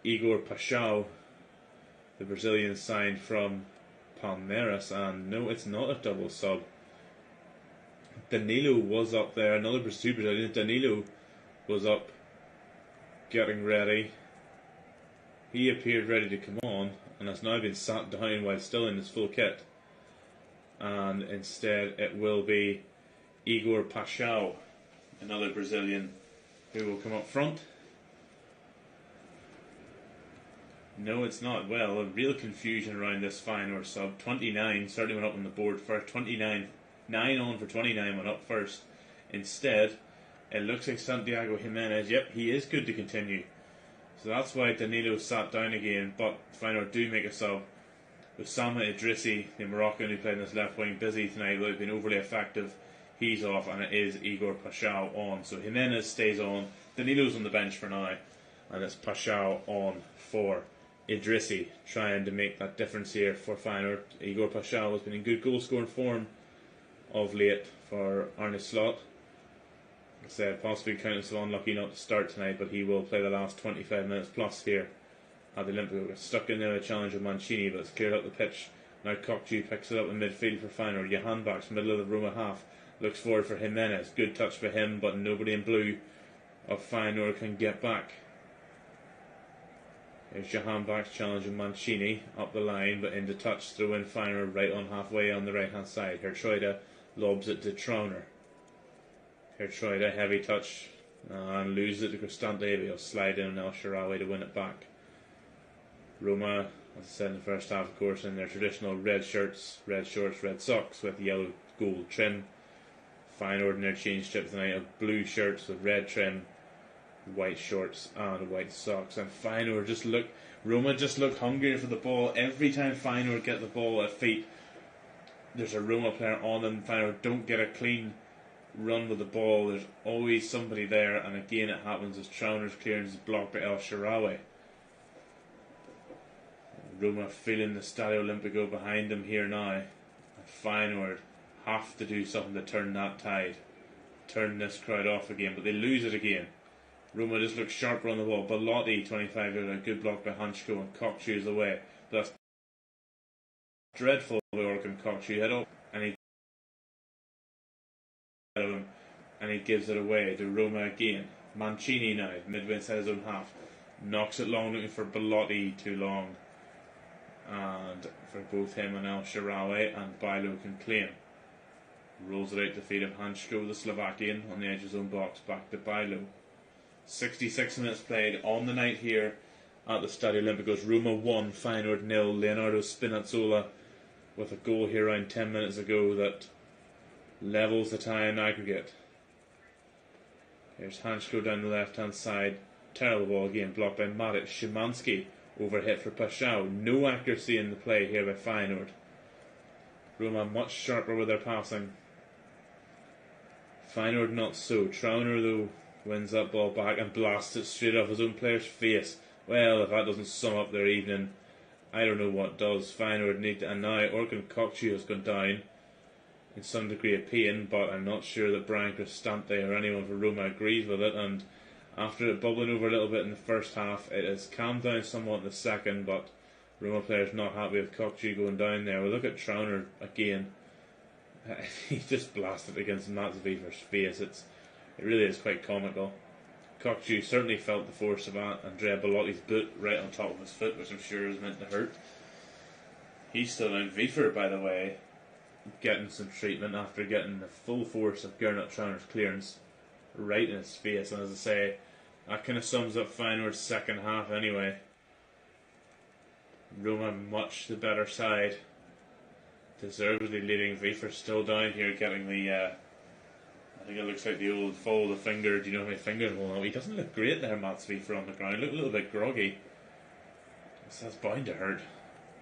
Igor Paixão, the Brazilian signed from Palmeiras, and no, it's not a double sub. Danilo was up there, another Brazilian. Danilo was up getting ready. He appeared ready to come on and has now been sat down while still in his full kit. And instead it will be Igor Paixão, another Brazilian, who will come up front. No, it's not. Well, a real confusion around this Feyenoord sub. 29 certainly went up on the board first. 29, 9 on for 29 went up first. Instead, it looks like Santiago Jimenez, yep, he is good to continue. So that's why Danilo sat down again, but Feyenoord do make a sub. Osama Idrissi, the Moroccan who played in this left wing, busy tonight without being overly effective. He's off, and it is Igor Paschal on. So Jimenez stays on. Danilo's on the bench for now, and it's Paschal on for Idrissi, trying to make that difference here for Feyenoord. Igor Paschal has been in good goal scoring form of late for Arne Slot. I said possibly counting so unlucky not to start tonight, but he will play the last 25 minutes plus here at the Olympico. Got stuck in there with a challenge of Mancini, but it's cleared up the pitch. Now Kokju picks it up in midfield for Feyenoord. Johan Bach's middle of the Roma half. Looks forward for Jimenez. Good touch for him, but nobody in blue of Feyenoord can get back. There's Johan Bach's challenge of Mancini up the line, but into touch. Throw in Feyenoord right on halfway on the right hand side. Hertreuda lobs it to Trauner. Hertreuda, heavy touch, and loses it to Cristante. He'll slide in El Shaarawy to win it back. Roma, as I said in the first half, of course, in their traditional red shirts, red shorts, red socks with yellow gold trim. Feyenoord in their change trip tonight of blue shirts with red trim, white shorts and white socks. And Feyenoord Roma just look hungrier for the ball. Every time Feyenoord get the ball at feet, there's a Roma player on them. Feyenoord don't get a clean run with the ball. There's always somebody there, and again it happens as Trauner's clearance is blocked by El Shaarawy. Roma feeling the Stadio Olimpico behind them here now. Feyenoord have to do something to turn that tide, turn this crowd off again, but they lose it again. Roma just looks sharper on the ball. Belotti, 25 yards, a good block by Hanchko, and Kokchu is away. That's dreadful by Orkan Kokchu. Head up, and he gives it away to Roma again. Mancini now, midway inside his own half, knocks it long, looking for Belotti too long, and for both him and El Shaarawy, and Bailo can claim. Rolls it out to the feet of Hanchko, the Slovakian, on the edge of his own box, back to Bailo. 66 minutes played on the night here at the Stadio Olimpico. Roma 1, Feyenoord 0. Leonardo Spinazzola with a goal here around 10 minutes ago that levels the tie in aggregate. Here's Hanchko down the left hand side. Terrible ball again, blocked by Matic. Szymanski overhit for Paschal. No accuracy in the play here by Feyenoord. Roma much sharper with their passing. Feyenoord not so. Trauner though wins that ball back and blasts it straight off his own player's face. Well, if that doesn't sum up their evening, I don't know what does. Feyenoord need to, and now Orkan Kokchu has gone down in some degree of pain, but I'm not sure that Brian Cristante or anyone for Roma agrees with it. And after it bubbling over a little bit in the first half, it has calmed down somewhat in the second, but Roma players not happy with Kokchu going down there. We'll look at Trauner again. He just blasted against Mats Wiever's face. It really is quite comical. Kokchu certainly felt the force of Andrea Belotti's boot right on top of his foot, which I'm sure is meant to hurt. He's still in. Wiever, by the way, getting some treatment after getting the full force of Gernot Trauner's clearance right in his face. And as I say, that kind of sums up Feyenoord's second half anyway. Roma much the better side, deservedly leading. Wiever still down here getting the I think it looks like the old follow the finger. Do you know how many fingers will know? He doesn't look great there, Mats Wiever, on the ground. Look a little bit groggy. That's bound to hurt.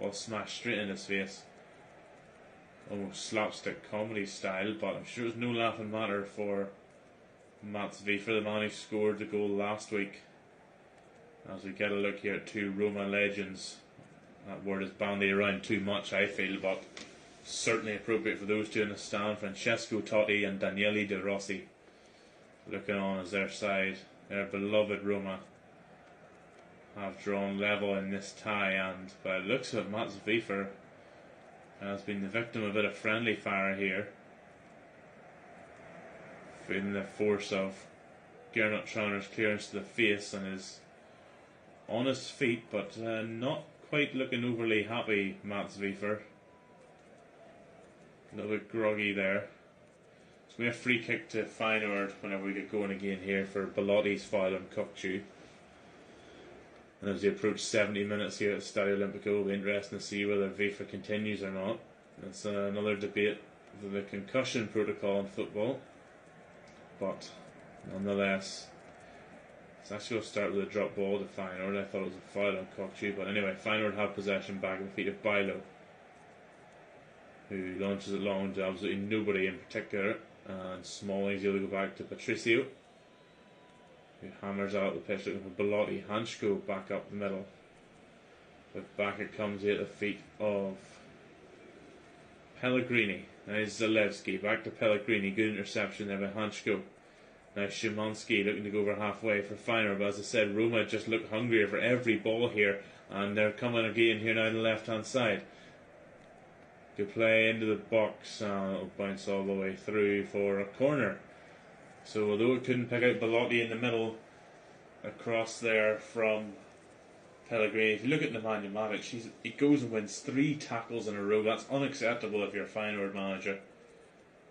Ball smashed straight in his face. Almost slapstick comedy style, but I'm sure it was no laughing matter for Mats Wiever, the man who scored the goal last week. As we get a look here at two Roma legends. That word is bandied around too much, I feel, but certainly appropriate for those two in the stand. Francesco Totti and Daniele De Rossi looking on as their side. Their beloved Roma have drawn level in this tie, and by the looks of it, Mats Wiever has been the victim of a bit of friendly fire here, feeling the force of Gernot Trauner's clearance to the face, and is on his feet, but not quite looking overly happy. Mats Wiever, a little bit groggy there. So we have a free kick to Feyenoord whenever we get going again here for Belotti's foul on Kokchu. And as we approach 70 minutes here at Stadio Olimpico, it'll be interesting to see whether Wiever continues or not. It's another debate for the concussion protocol in football, but nonetheless, it's actually going to start with a drop ball to Feyenoord. I thought it was a foul on Kokchu, but anyway, Feyenoord have possession back at the feet of Bailo. who launches it long to absolutely nobody in particular, and Smalling's able to go back to Patricio, who hammers out the pitch looking for Belotti. Hansko back up the middle, but back it comes here at the feet of Pellegrini. Now it's Zalewski, back to Pellegrini, good interception there by Hansko. Now Szymanski looking to go over halfway for Feyenoord, but as I said, Roma just look hungrier for every ball here, and they're coming again here now on the left hand side. Good play into the box, it'll bounce all the way through for a corner. So although it couldn't pick out Belotti in the middle, across there from Pellegrini, if you look at Nemanja Matic, he goes and wins 3 tackles in a row. That's unacceptable if you're a Feyenoord manager,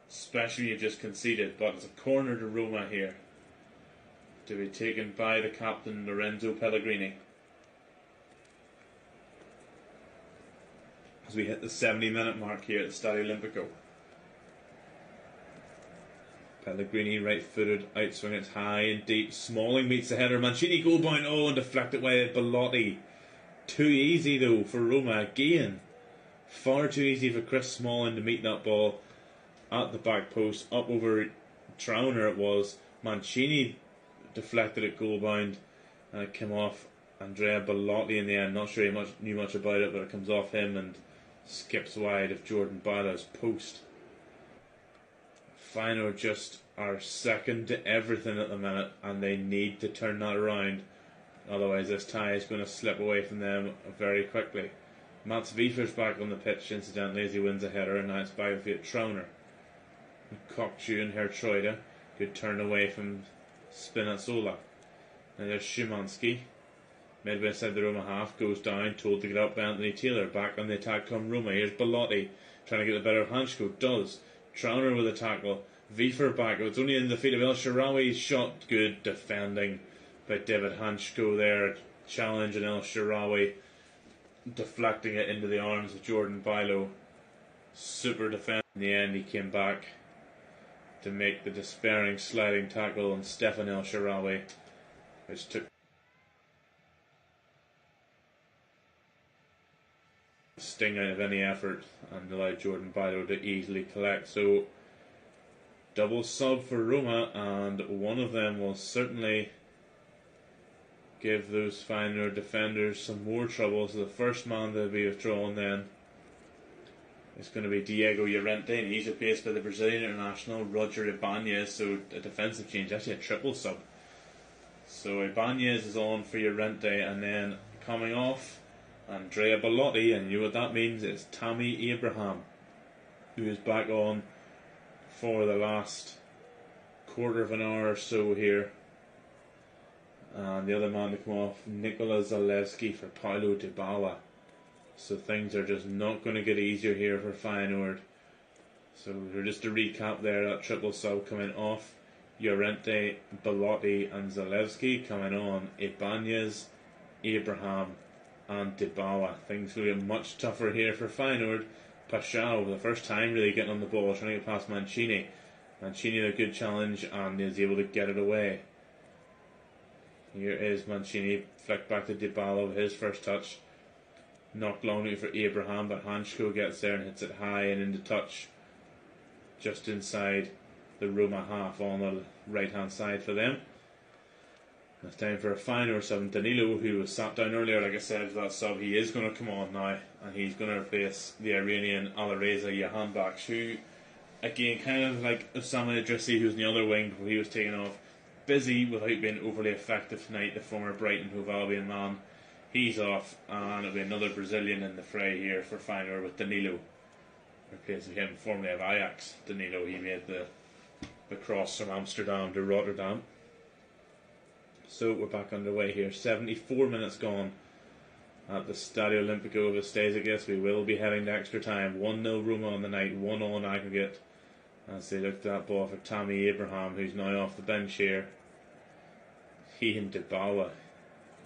especially you've just conceded. But it's a corner to Roma here, to be taken by the captain Lorenzo Pellegrini. As we hit the 70-minute mark here at the Stadio Olimpico. Pellegrini right-footed, outswing it high and deep. Smalling meets the header. Mancini goal bound, and deflected by Belotti. Too easy though for Roma again. Far too easy for Chris Smalling to meet that ball at the back post. Up over Trauner it was. Mancini deflected it goal bound, and it came off Andrea Belotti in the end. Not sure he knew much about it, but it comes off him and skips wide of Jordan Bala's post. Feyenoord just are second to everything at the minute, and they need to turn that around. Otherwise this tie is going to slip away from them very quickly. Mats Wiefer's back on the pitch, incidentally, as he wins a header, and now it's back with Trauner. Kokchu and Hertreude. Good turn away from Spinazzola. Now there's Szymanski. Midway inside the Roma half, goes down, told to get up by Anthony Taylor. Back on the attack come Roma. Here's Belotti trying to get the better of Hansko. Does. Trauner with a tackle. Wiefer back. It's only in the feet of El Shaarawy's shot. Good defending by David Hansko there. Challenge and El Shaarawy deflecting it into the arms of Jordan Bilo. Super defense. In the end, he came back to make the despairing sliding tackle on Stefan El Shaarawy, which took sting out of any effort and allowed Jordan Bilo to easily collect. So double sub for Roma, and one of them will certainly give those Feyenoord defenders some more trouble. So the first man to be withdrawn then is going to be Diego Llorente, and he's replaced by the Brazilian international Roger Ibanez. So a defensive change, actually a triple sub. So Ibanez is on for Llorente, and then coming off Andrea Belotti, and you know what that means, it's Tammy Abraham, who is back on for the last quarter of an hour or so here. And the other man to come off, Nikola Zalewski for Paulo Dybala. So things are just not going to get easier here for Feyenoord. So just to recap there, that triple sub coming off, Llorente, Belotti and Zalewski. Coming on, Ibanez, Abraham and Dybala. Things will be much tougher here for Feyenoord. Paschal, for the first time really getting on the ball, trying to get past Mancini. Mancini had a good challenge and is able to get it away. Here is Mancini, flicked back to Dybala with his first touch. Knocked longly for Abraham, but Hansko gets there and hits it high and into touch, just inside the Roma half on the right hand side for them. It's time for a Feyenoord sub. Danilo, who was sat down earlier, like I said, for that sub, he is going to come on now, and he's going to replace the Iranian Alireza Jahanbakhsh, who, again, kind of like Osama Idrissi, who's in the other wing before he was taken off, busy without being overly effective tonight, the former Brighton Hove Albion man. He's off, and it'll be another Brazilian in the fray here for Feyenoord with Danilo, replacing him, formerly of Ajax. Danilo, he made the cross from Amsterdam to Rotterdam. So we're back underway here. 74 minutes gone at the Stadio Olimpico. If it stays, I guess we will be heading to extra time. 1-0 Roma on the night, 1-1 aggregate, as they looked at that ball for Tammy Abraham, who's now off the bench here. He and Dybala.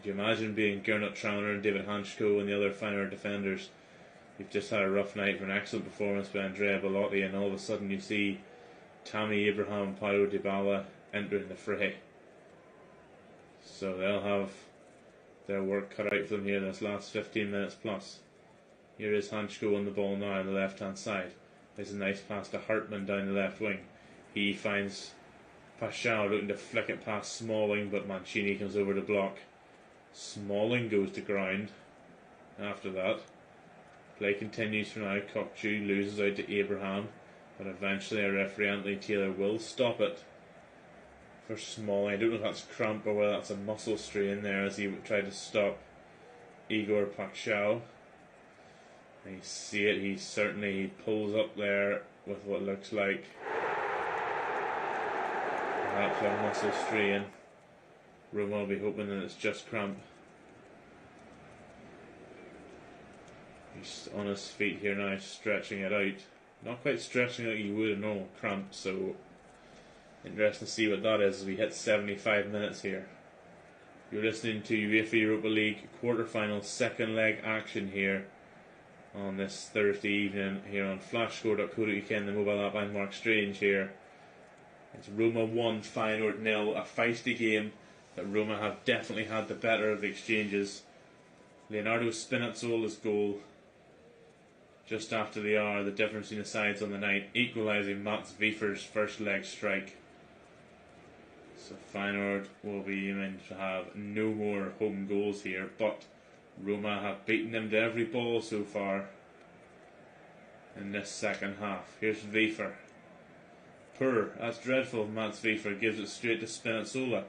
Could you imagine being Gernot Trauner and David Hansko and the other Feyenoord defenders? You've just had a rough night for an excellent performance by Andrea Belotti, and all of a sudden you see Tammy Abraham and Paulo Dybala entering the fray. So they'll have their work cut out for them here in this last 15 minutes plus. Here is Hansko on the ball now on the left hand side. There's a nice pass to Hartmann down the left wing. He finds Paschal looking to flick it past Smalling, but Mancini comes over to block. Smalling goes to ground after that. Play continues for now. Kokchu loses out to Abraham, but eventually a referee, Anthony Taylor, will stop it for Smalling. I don't know if that's cramp or whether that's a muscle strain there as he tried to stop Igor Paschal. You see it, he pulls up there with what looks like perhaps a muscle strain. Roma will be hoping that it's just cramp. He's on his feet here now, stretching it out. Not quite stretching it like you would a normal cramp, so interesting to see what that is as we hit 75 minutes here. You're listening to UEFA Europa League quarter-final second leg action here on this Thursday evening here on flashscore.co.uk and the mobile app. I'm Mark Strange here. It's Roma 1, Feyenoord 0, a feisty game that Roma have definitely had the better of the exchanges. Leonardo Spinazzola's goal just after the hour, the difference in the sides on the night, equalising Mats Wiefer's first leg strike. So Feyenoord will be aiming to have no more home goals here, but Roma have beaten them to every ball so far in this second half. Here's Wiefer. Poor, that's dreadful. Mats Wiefer gives it straight to Spinazzola.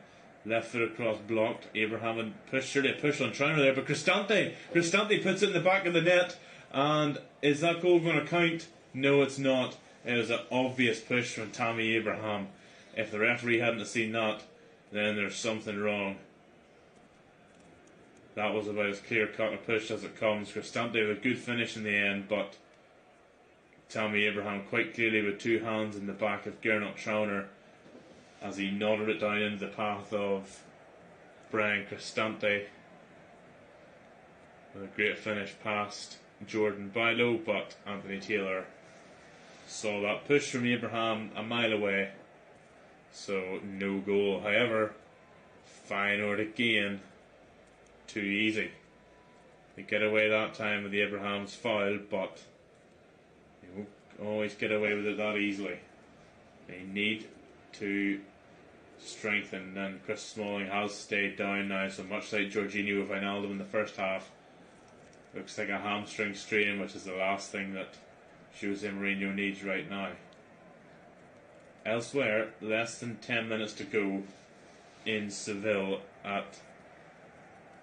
Left foot across blocked. Abraham and surely a push on Trauner there, but Cristante puts it in the back of the net. And is that goal going to count? No, it's not. It was an obvious push from Tammy Abraham. If the referee hadn't seen that, then there's something wrong. That was about as clear-cut a push as it comes. Cristante with a good finish in the end, but Tammy Abraham quite clearly with two hands in the back of Gernot Trauner as he nodded it down into the path of Brian Cristante with a great finish past Jordan Bilo, but Anthony Taylor saw that push from Abraham a mile away, so no goal. However, Feyenoord again, too easy. They get away that time with the Abraham's foul, but they won't always get away with it that easily. They need to strengthen, and Chris Smalling has stayed down now, so much like Jorginho with Wijnaldum in the first half, looks like a hamstring strain, which is the last thing that Jose Mourinho needs right now. Elsewhere, less than 10 minutes to go in Seville at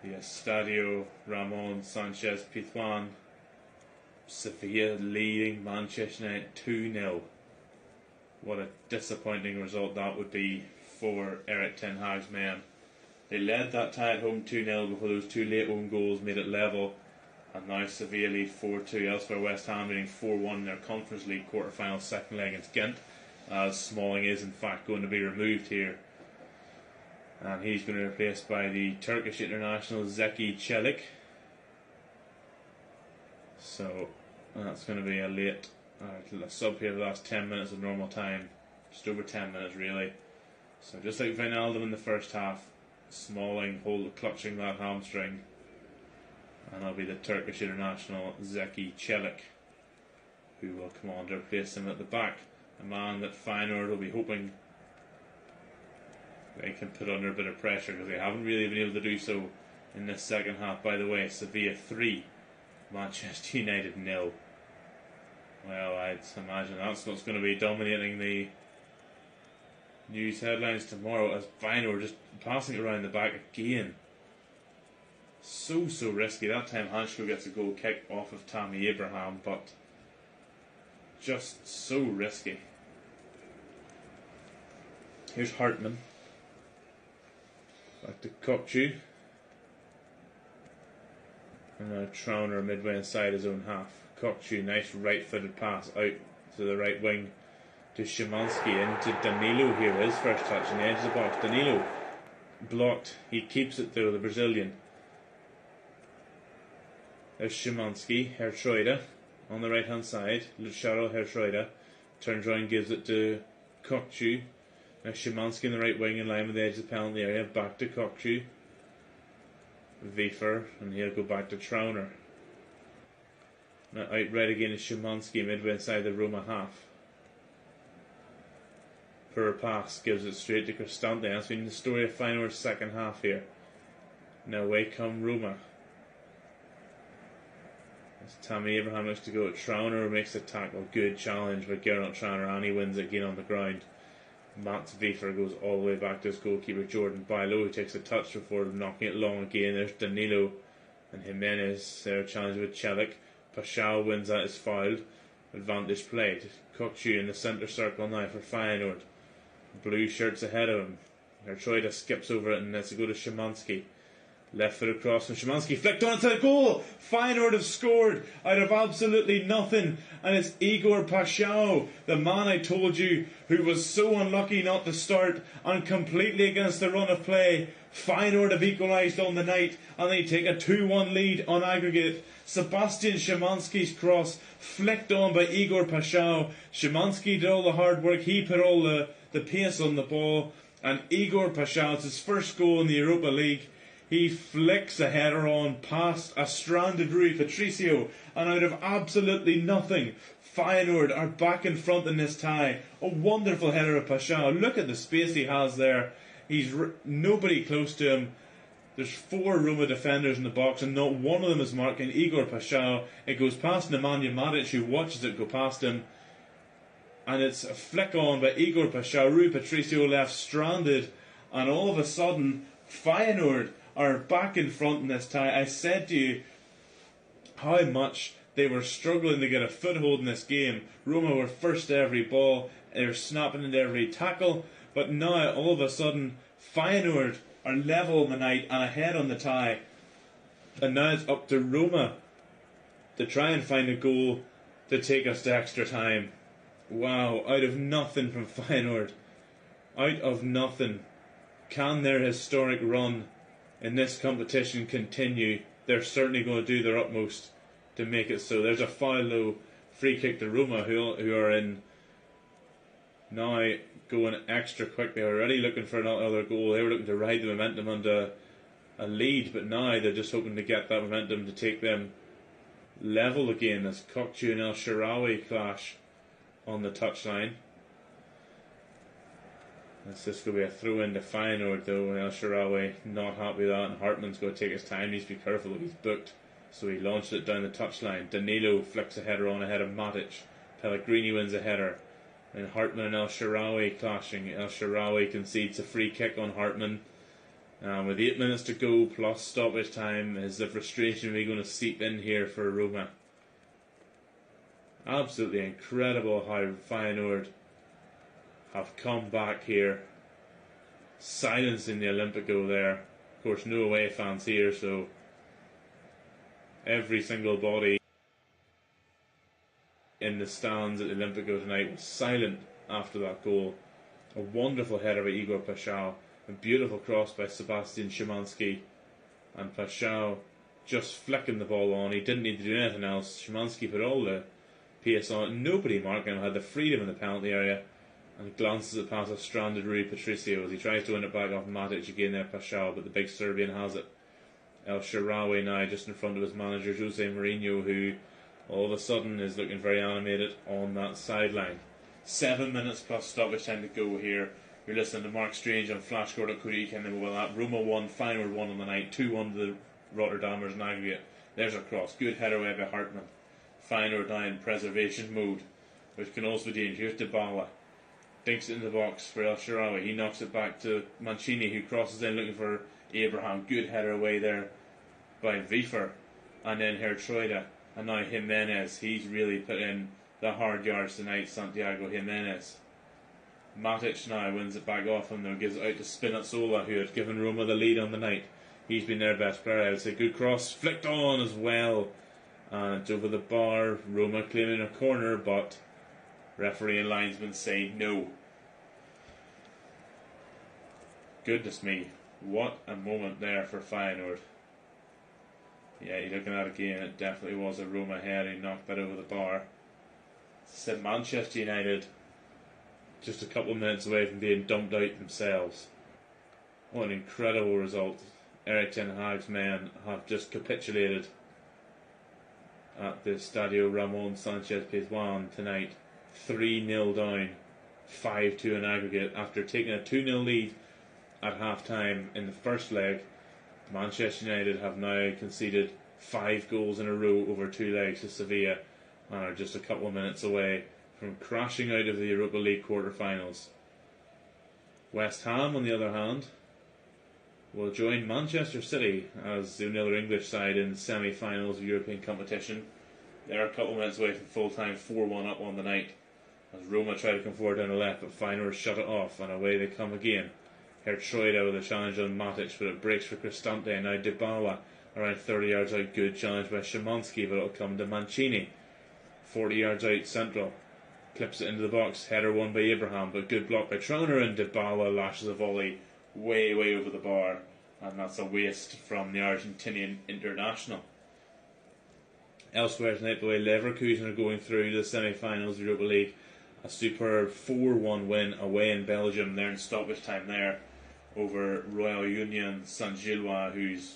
the Estadio Ramon Sanchez Pizjuan. Sevilla leading Manchester United 2-0. What a disappointing result that would be for Erik ten Hag's men. They led that tie at home 2-0 before those two late own goals made it level, and now Sevilla lead 4-2. Elsewhere, West Ham leading 4-1 in their Conference League quarter-final second leg against Ghent, as Smalling is in fact going to be removed here, and he's going to be replaced by the Turkish international Zeki Çelik. So that's going to be a late sub here the last 10 minutes of normal time, just over 10 minutes really. So just like Wijnaldum in the first half, Smalling clutching that hamstring, and that'll be the Turkish international Zeki Çelik who will come on to replace him at the back. A man that Feyenoord will be hoping they can put under a bit of pressure, because they haven't really been able to do so in this second half. By the way, Sevilla 3, Manchester United 0. Well, I'd imagine that's what's going to be dominating the news headlines tomorrow, as Feyenoord just passing it around the back again. So risky. That time Hansko gets a goal kick off of Tammy Abraham, but just so risky. Here's Hartmann. Back to Kokchu. And now Trauner midway inside his own half. Kokchu, nice right-footed pass out to the right wing to Szymanski, into Danilo here, his first touch in the edge of the box. Danilo blocked. He keeps it though, the Brazilian. There's Szymanski, Herschreuder on the right hand side. Luciano Herschreuder turns around, gives it to Kokchu. Now Szymanski in the right wing, in line with the edge of the penalty area. Back to Kokchu. Wiefer, and he'll go back to Trauner. Out right again is Szymanski midway inside the Roma half. Poor pass, gives it straight to Cristante. That's been the story of Feyenoord's second half here. Now away come Roma. As Tammy Abraham looks to go at Trauner, makes a tackle. Good challenge by Gernot Trauner, and he wins it again on the ground. Mats Wiefer goes all the way back to his goalkeeper Jordan Bailo, who takes a touch before knocking it long again. There's Danilo and Jimenez. Their challenge with Celik. Paschal wins that, is fouled. Advantage played. Kokchu in the centre circle now for Feyenoord. Blue shirts ahead of him. Hertroida skips over it and lets it go to Szymanski. Left foot across from Szymanski, flicked onto the goal. Feyenoord have scored out of absolutely nothing, and it's Igor Paschal, the man I told you who was so unlucky not to start and completely against the run of play. Feyenoord have equalised on the night and they take a 2-1 lead on aggregate. Sebastian Szymanski's cross flicked on by Igor Paschal. Szymanski did all the hard work, he put all the pace on the ball, and Igor Paschal, it's his first goal in the Europa League. He flicks a header on past a stranded Rui Patricio, and out of absolutely nothing, Feyenoord are back in front in this tie. A wonderful header of Paschal. Look at the space he has there. He's nobody close to him. There's 4 Roma defenders in the box, and not one of them is marking Igor Paschal. It goes past Nemanja Matic, who watches it go past him, and it's a flick on by Igor Paschal. Rui Patricio left stranded, and all of a sudden, Feyenoord are back in front in this tie. I said to you how much they were struggling to get a foothold in this game. Roma were first to every ball, they were snapping into every tackle, but now all of a sudden Feyenoord are level on the night and ahead on the tie, and now it's up to Roma to try and find a goal to take us to extra time. Wow, out of nothing from Feyenoord. Out of nothing. Can their historic run in this competition continue? They're certainly going to do their utmost to make it so. There's a foul though, free kick to Roma, who are in now going extra quick. They were already looking for another goal. They were looking to ride the momentum under a lead, but now they're just hoping to get that momentum to take them level again. As Kokchu and El Shaarawy clash on the touchline. This is going to be a throw in to Feyenoord though, and El Shaarawy not happy with that, and Hartman's going to take his time. He needs to be careful that he's booked, so he launched it down the touchline. Danilo flicks a header on ahead of Matic. Pellegrini wins a header, and Hartman and El Shaarawy clashing. El Shaarawy concedes a free kick on Hartman. With 8 minutes to go plus stoppage time, is the frustration really going to seep in here for Roma? Absolutely incredible how Feyenoord have come back here, silencing the Olympico there. Of course, no away fans here, so every single body in the stands at the Olympico tonight was silent after that goal. A wonderful header by Igor Paschal, a beautiful cross by Sebastian Szymanski, and Paschal just flicking the ball on. He didn't need to do anything else. Szymanski put all the pace on it. Nobody marking him, had the freedom in the penalty area, and glances it past a stranded Rui Patricio as he tries to win it back off Matic again there, Paschal, but the big Serbian has it. El Shaarawy now just in front of his manager Jose Mourinho, who all of a sudden is looking very animated on that sideline. 7 minutes plus stoppage time to go here. You're listening to Mark Strange on Flashcore.co.uk and then mobile app. Roma 1, Feyenoord 1 on the night, 2-1 to the Rotterdammers in aggregate. There's a cross, good header away by Hartman. Feyenoord now in preservation mode, which can also be dangerous. Here's Dybala. Dinks it in the box for El Shaarawy. He knocks it back to Mancini, who crosses in looking for Abraham. Good header away there by Wiefer. And then Hertroida. And now Jimenez. He's really put in the hard yards tonight, Santiago Jimenez. Matic now wins it back off him, though, gives it out to Spinazzola, who had given Roma the lead on the night. He's been their best player, I would say. Good cross, flicked on as well. And it's over the bar. Roma claiming a corner, but referee and linesman say no. Goodness me, what a moment there for Feyenoord. Yeah, you're looking at it again, it definitely was a Roma head. He knocked that over the bar. Said Manchester United just a couple of minutes away from being dumped out themselves. What an incredible result. Erik ten Hag's men have just capitulated at the Stadio Ramon Sanchez Pizjuan tonight. 3-0 down, 5-2 in aggregate. After taking a 2-0 lead at half-time in the first leg, Manchester United have now conceded 5 goals in a row over 2 legs to Sevilla and are just a couple of minutes away from crashing out of the Europa League quarter-finals. West Ham, on the other hand, will join Manchester City as the another English side in the semi-finals of European competition. They're a couple of minutes away from full-time, 4-1 up on the night, as Roma try to come forward down the left, but Feyenoord shut it off, and away they come again. Hertroida with a challenge on Matic, but it breaks for Cristante, and now Dybala around 30 yards out. Good challenge by Szymanski, but it'll come to Mancini. 40 yards out central. Clips it into the box. Header won by Abraham, but good block by Trauner, and Dybala lashes a volley way over the bar, and that's a waste from the Argentinian international. Elsewhere tonight, the way Leverkusen are going through to the semi-finals of Europa League. A superb 4-1 win away in Belgium. They're in stoppage time there over Royal Union Saint-Gilloise, whose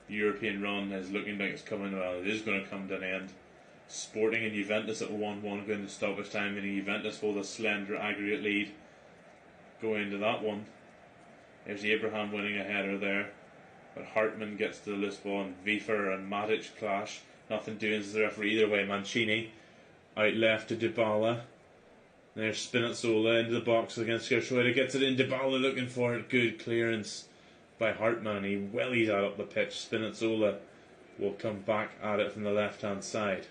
European run is looking like it's coming. Well, it is going to come to an end. Sporting and Juventus at 1-1 going to stoppage time, and Juventus hold a slender aggregate lead going into that one. There's Abraham winning a header there, but Hartmann gets to the loose ball, and Wiefer and Matic clash. Nothing doing as the referee either way. Mancini out left to Dybala. There's Spinazzola into the box against Gertruida. Gets it in. Dybala looking for it. Good clearance by Hartmann. He wellies out up the pitch. Spinazzola will come back at it from the left-hand side.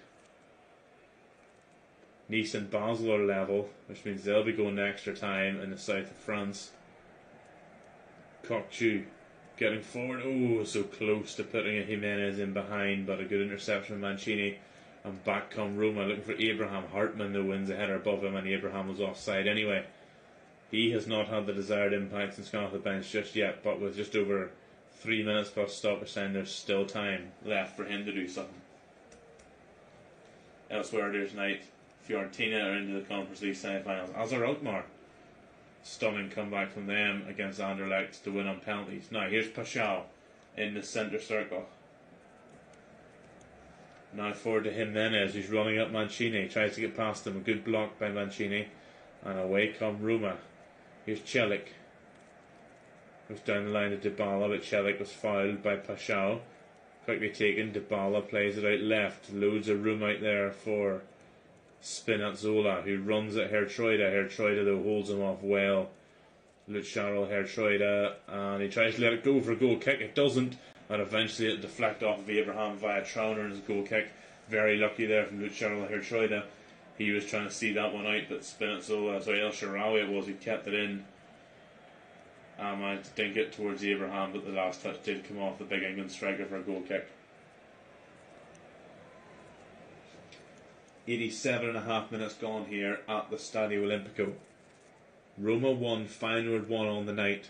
Nice and Basel are level, which means they'll be going to extra time in the south of France. Kokchu getting forward. Oh, so close to putting a Jimenez in behind, but a good interception from Mancini. And back come Roma looking for Abraham. Hartmann though wins a header above him, and Abraham was offside anyway. He has not had the desired impact since gone off the bench just yet, but with just over 3 minutes plus stoppage time, there's still time left for him to do something. Elsewhere there tonight, Fiorentina are into the Conference League semi-finals. Azar Alkmaar, stunning comeback from them against Anderlecht to win on penalties. Now here's Paschal in the centre circle. Now forward to Jimenez, who's running up Mancini, tries to get past him. A good block by Mancini, and away come Roma. Here's Celik, goes down the line to Dybala, but Celik was fouled by Paschal. Quickly taken. Dybala plays it out left. Loads of room out there for Spinazzola, who runs at Hertroida. Hertroida though holds him off well. Luciano Hertroida, and he tries to let it go for a goal kick. It doesn't, and eventually it'll deflect off of Abraham via Trauner's goal kick. Very lucky there from Luciano Hertroida. He was trying to see that one out, but Spinazzola, El Shaarawy it was, who kept it in. Managed to dink it towards Abraham, but the last touch did come off the big England striker for a goal kick. 87.5 minutes gone here at the Stadio Olimpico. Roma 1, Feyenoord 1 on the night.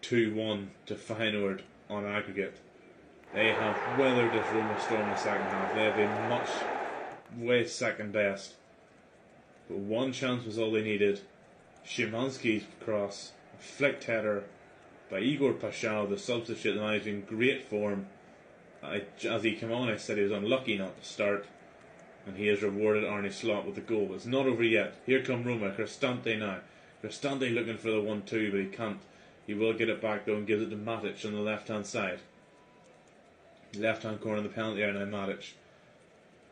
2-1 to Feyenoord on aggregate. They have weathered this Roma storm in the second half. They have been much way second best. But one chance was all they needed. Szymanski's cross, a flicked header by Igor Paschal, the substitute. Now he's in great form. As he came on, I said he was unlucky not to start, and he has rewarded Arne Slot with the goal. It's not over yet. Here come Roma. Cristante now. Cristante looking for the 1-2, but he can't. He will get it back though and gives it to Matic on the left-hand side. Left-hand corner of the penalty area now, Matic.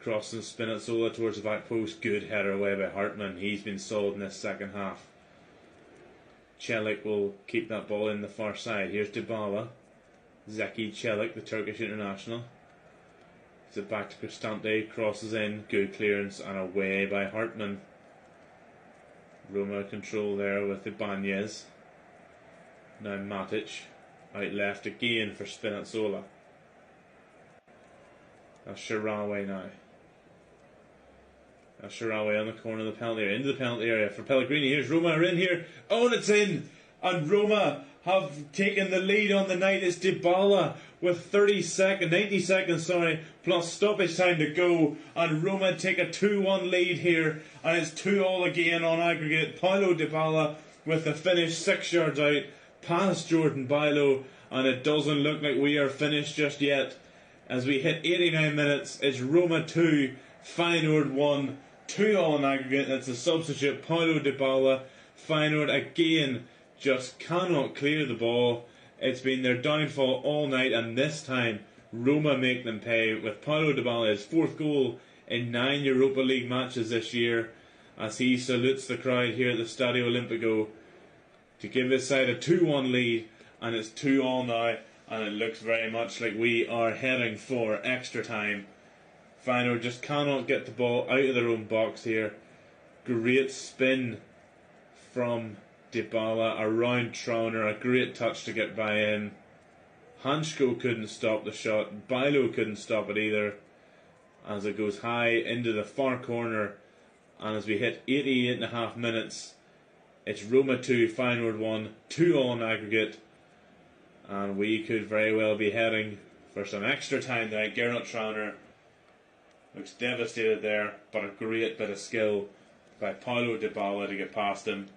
Crossing Spinazzola towards the back post. Good header away by Hartmann. He's been sold in this second half. Celik will keep that ball in the far side. Here's Dybala. Zeki Celik, the Turkish international. Gives it back to Cristante. Crosses in. Good clearance and away by Hartmann. Roma control there with Ibanez. Now Matic. Out left again for Spinazzola. That's Shaarawy now. That's Shaarawy on the corner of the penalty area. Into the penalty area for Pellegrini. Here's Roma are in here. Oh, and it's in! And Roma have taken the lead on the night. It's Dybala with 90 seconds, plus stoppage time to go. And Roma take a 2-1 lead here. And it's 2-2 again on aggregate. Paulo Dybala with the finish 6 yards out past Jordan Bailo. And it doesn't look like we are finished just yet. as we hit 89 minutes. It's Roma 2, Feyenoord 1, 2-2 in aggregate. That's a substitute, Paulo Dybala. Feyenoord again just cannot clear the ball. It's been their downfall all night, and this time Roma make them pay with Paulo Dybala, his 4th goal in 9 Europa League matches this year, as he salutes the crowd here at the Stadio Olimpico to give his side a 2-1 lead, and it's 2-2 now, and it looks very much like we are heading for extra time. Feyenoord just cannot get the ball out of their own box here. Great spin from Dybala around Trauner, a great touch to get by in. Hansko couldn't stop the shot, Bailo couldn't stop it either, as it goes high into the far corner. And as we hit 88.5 minutes, it's Roma 2, Feyenoord 1, 2-2 in aggregate, and we could very well be heading for some extra time tonight. Gernot Trauner looks devastated there, but a great bit of skill by Paulo Dybala to get past him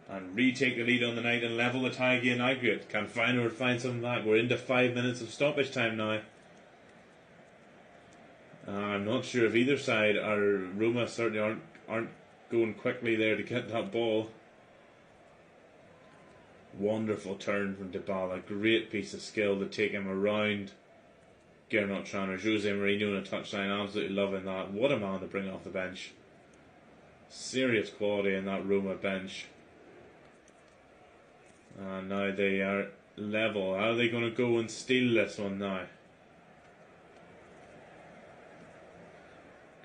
and retake the lead on the night and level the tie again in aggregate. Can Feyenoord find something back? We're into 5 minutes of stoppage time now. I'm not sure if either side are. Roma certainly aren't going quickly there to get that ball. Wonderful turn from Dybala. Great piece of skill to take him around Gernot Trauner. Jose Mourinho in a touchline. Absolutely loving that. What a man to bring off the bench. Serious quality in that Roma bench. And now they are level. How are they going to go and steal this one now?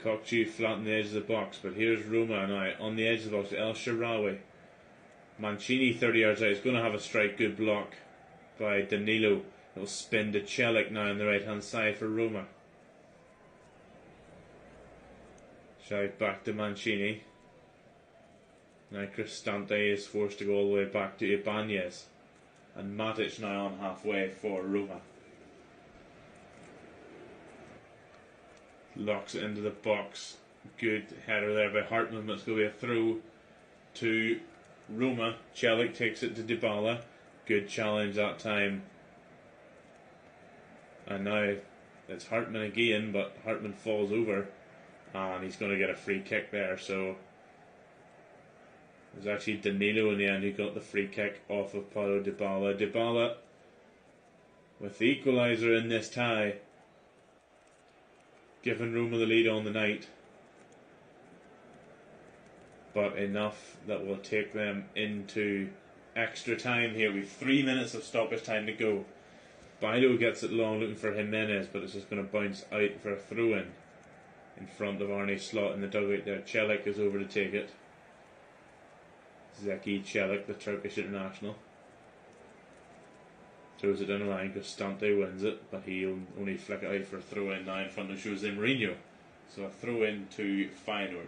Kokchu flat on the edge of the box, but here's Roma now on the edge of the box. El Shaarawy. Mancini 30 yards out. He's going to have a strike. Good block by Danilo. It'll spin to Celik now on the right hand side for Roma. Shout back to Mancini. Now Cristante is forced to go all the way back to Ibanez. And Matic now on halfway for Roma. Locks it into the box. Good header there by Hartman. Let's go a throw to Roma. Celik takes it to Dybala. Good challenge that time. And now it's Hartman again, but Hartman falls over and he's going to get a free kick there. So it was actually Danilo in the end who got the free kick off of Paulo Dybala. Dybala with the equaliser in this tie, giving Roma the lead on the night, but enough that will take them into extra time here. We've 3 minutes of stoppage time to go. Bailo gets it long looking for Jimenez, but it's just going to bounce out for a throw-in in front of Arne Slot in the dugout there. Celik is over to take it. Zeki Celik, the Turkish international, throws it down the line. Cristante wins it, but he'll only flick it out for a throw-in now in front of Jose Mourinho. So a throw-in to Feyenoord.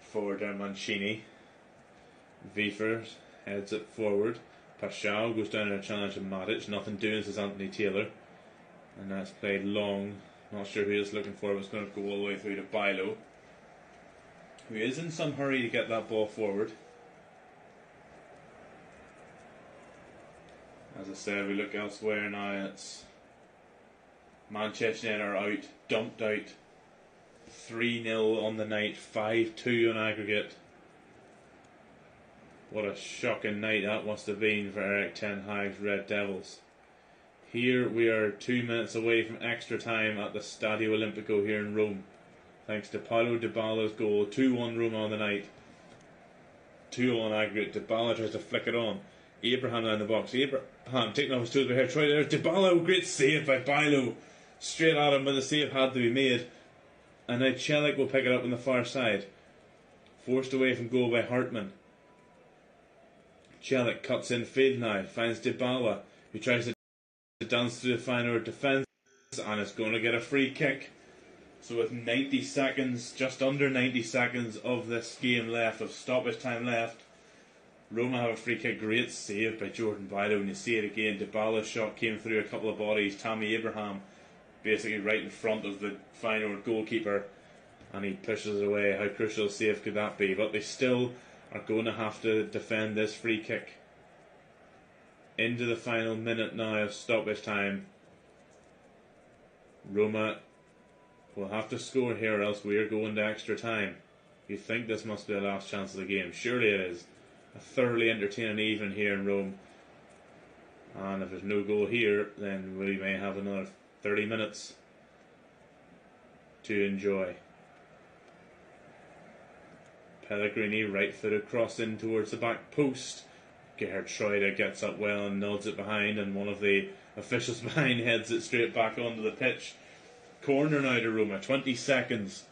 Forward down Mancini. Weefers heads it forward. Paschal goes down in a challenge to Matic. Nothing doing, says Anthony Taylor. And that's played long. Not sure who he's looking for, but it's going to go all the way through to Bailo, who is in some hurry to get that ball forward. As I said, we look elsewhere now. It's Manchester United are out, dumped out. 3-0 on the night, 5-2 on aggregate. What a shocking night that must have been for Erik ten Hag's Red Devils. Here we are 2 minutes away from extra time at the Stadio Olimpico here in Rome. Thanks to Paulo Dybala's goal. 2-1 Roma on the night. 2-0 on aggregate. Dybala tries to flick it on. Abraham down the box. Abraham taking off his toes by here. Try there. Dybala, great save by Bailo. Straight at him, but the save had to be made. And now Celik will pick it up on the far side. Forced away from goal by Hartman. Celik cuts in field now. Finds Dybala, who tries to dance through the Feyenoord defence, and it's going to get a free kick. So with 90 seconds, just under 90 seconds of this game left, of stoppage time left, Roma have a free kick. Great save by Jordan Bailo. When you see it again, Dybala's shot came through a couple of bodies. Tammy Abraham basically right in front of the Feyenoord goalkeeper, and he pushes it away. How crucial a save could that be? But they still are going to have to defend this free kick. into the final minute now of stoppage time. Roma will have to score here, or else we are going to extra time. You think this must be the last chance of the game? Surely it is. A thoroughly entertaining evening here in Rome. And if there's no goal here, then we may have another 30 minutes to enjoy. Pellegrini, right footed cross in towards the back post. Gerhard Schroeder gets up well and nods it behind, and one of the officials behind heads it straight back onto the pitch. Corner now to Roma, 20 seconds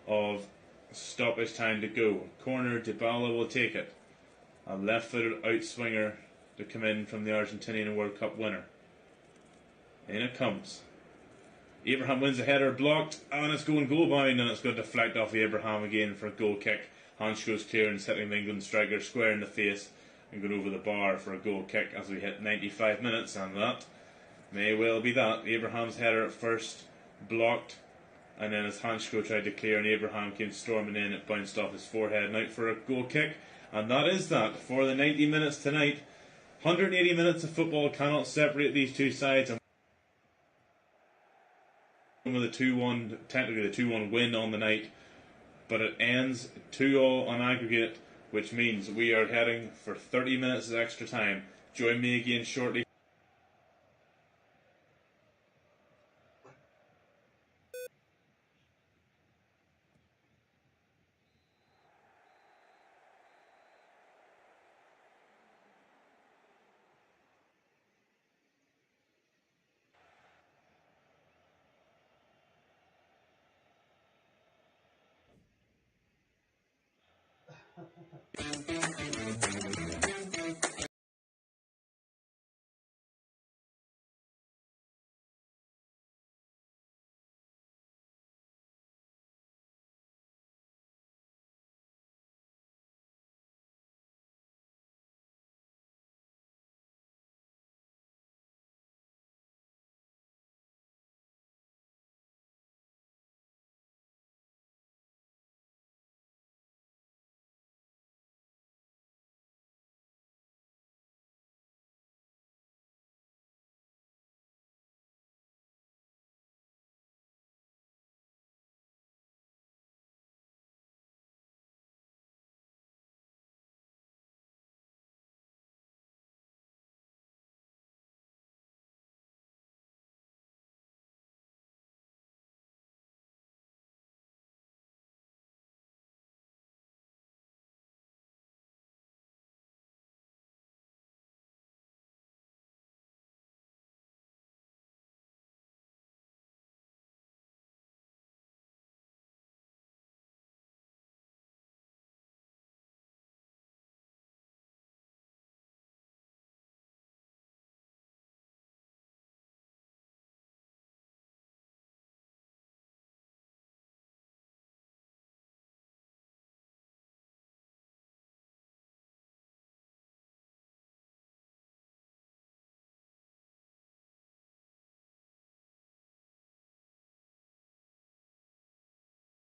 of stoppage time to go. Corner, Dybala will take it. A left footed outswinger to come in from the Argentinian World Cup winner. In it comes. Abraham wins a header, blocked, and it's going goal bound, and it's going to deflect off Abraham again for a goal kick. Hansko's clearance hitting the England striker square in the face and going over the bar for a goal kick as we hit 95 minutes, and that may well be that. Abraham's header at first blocked, and then as Hansko tried to clear and Abraham came storming in, it bounced off his forehead and out for a goal kick, and that is that for the 90 minutes tonight. 180 minutes of football cannot separate these two sides, and with a 2-1, technically the 2-1 win on the night, but it ends 2-2 on aggregate, which means we are heading for 30 minutes of extra time. Join me again shortly.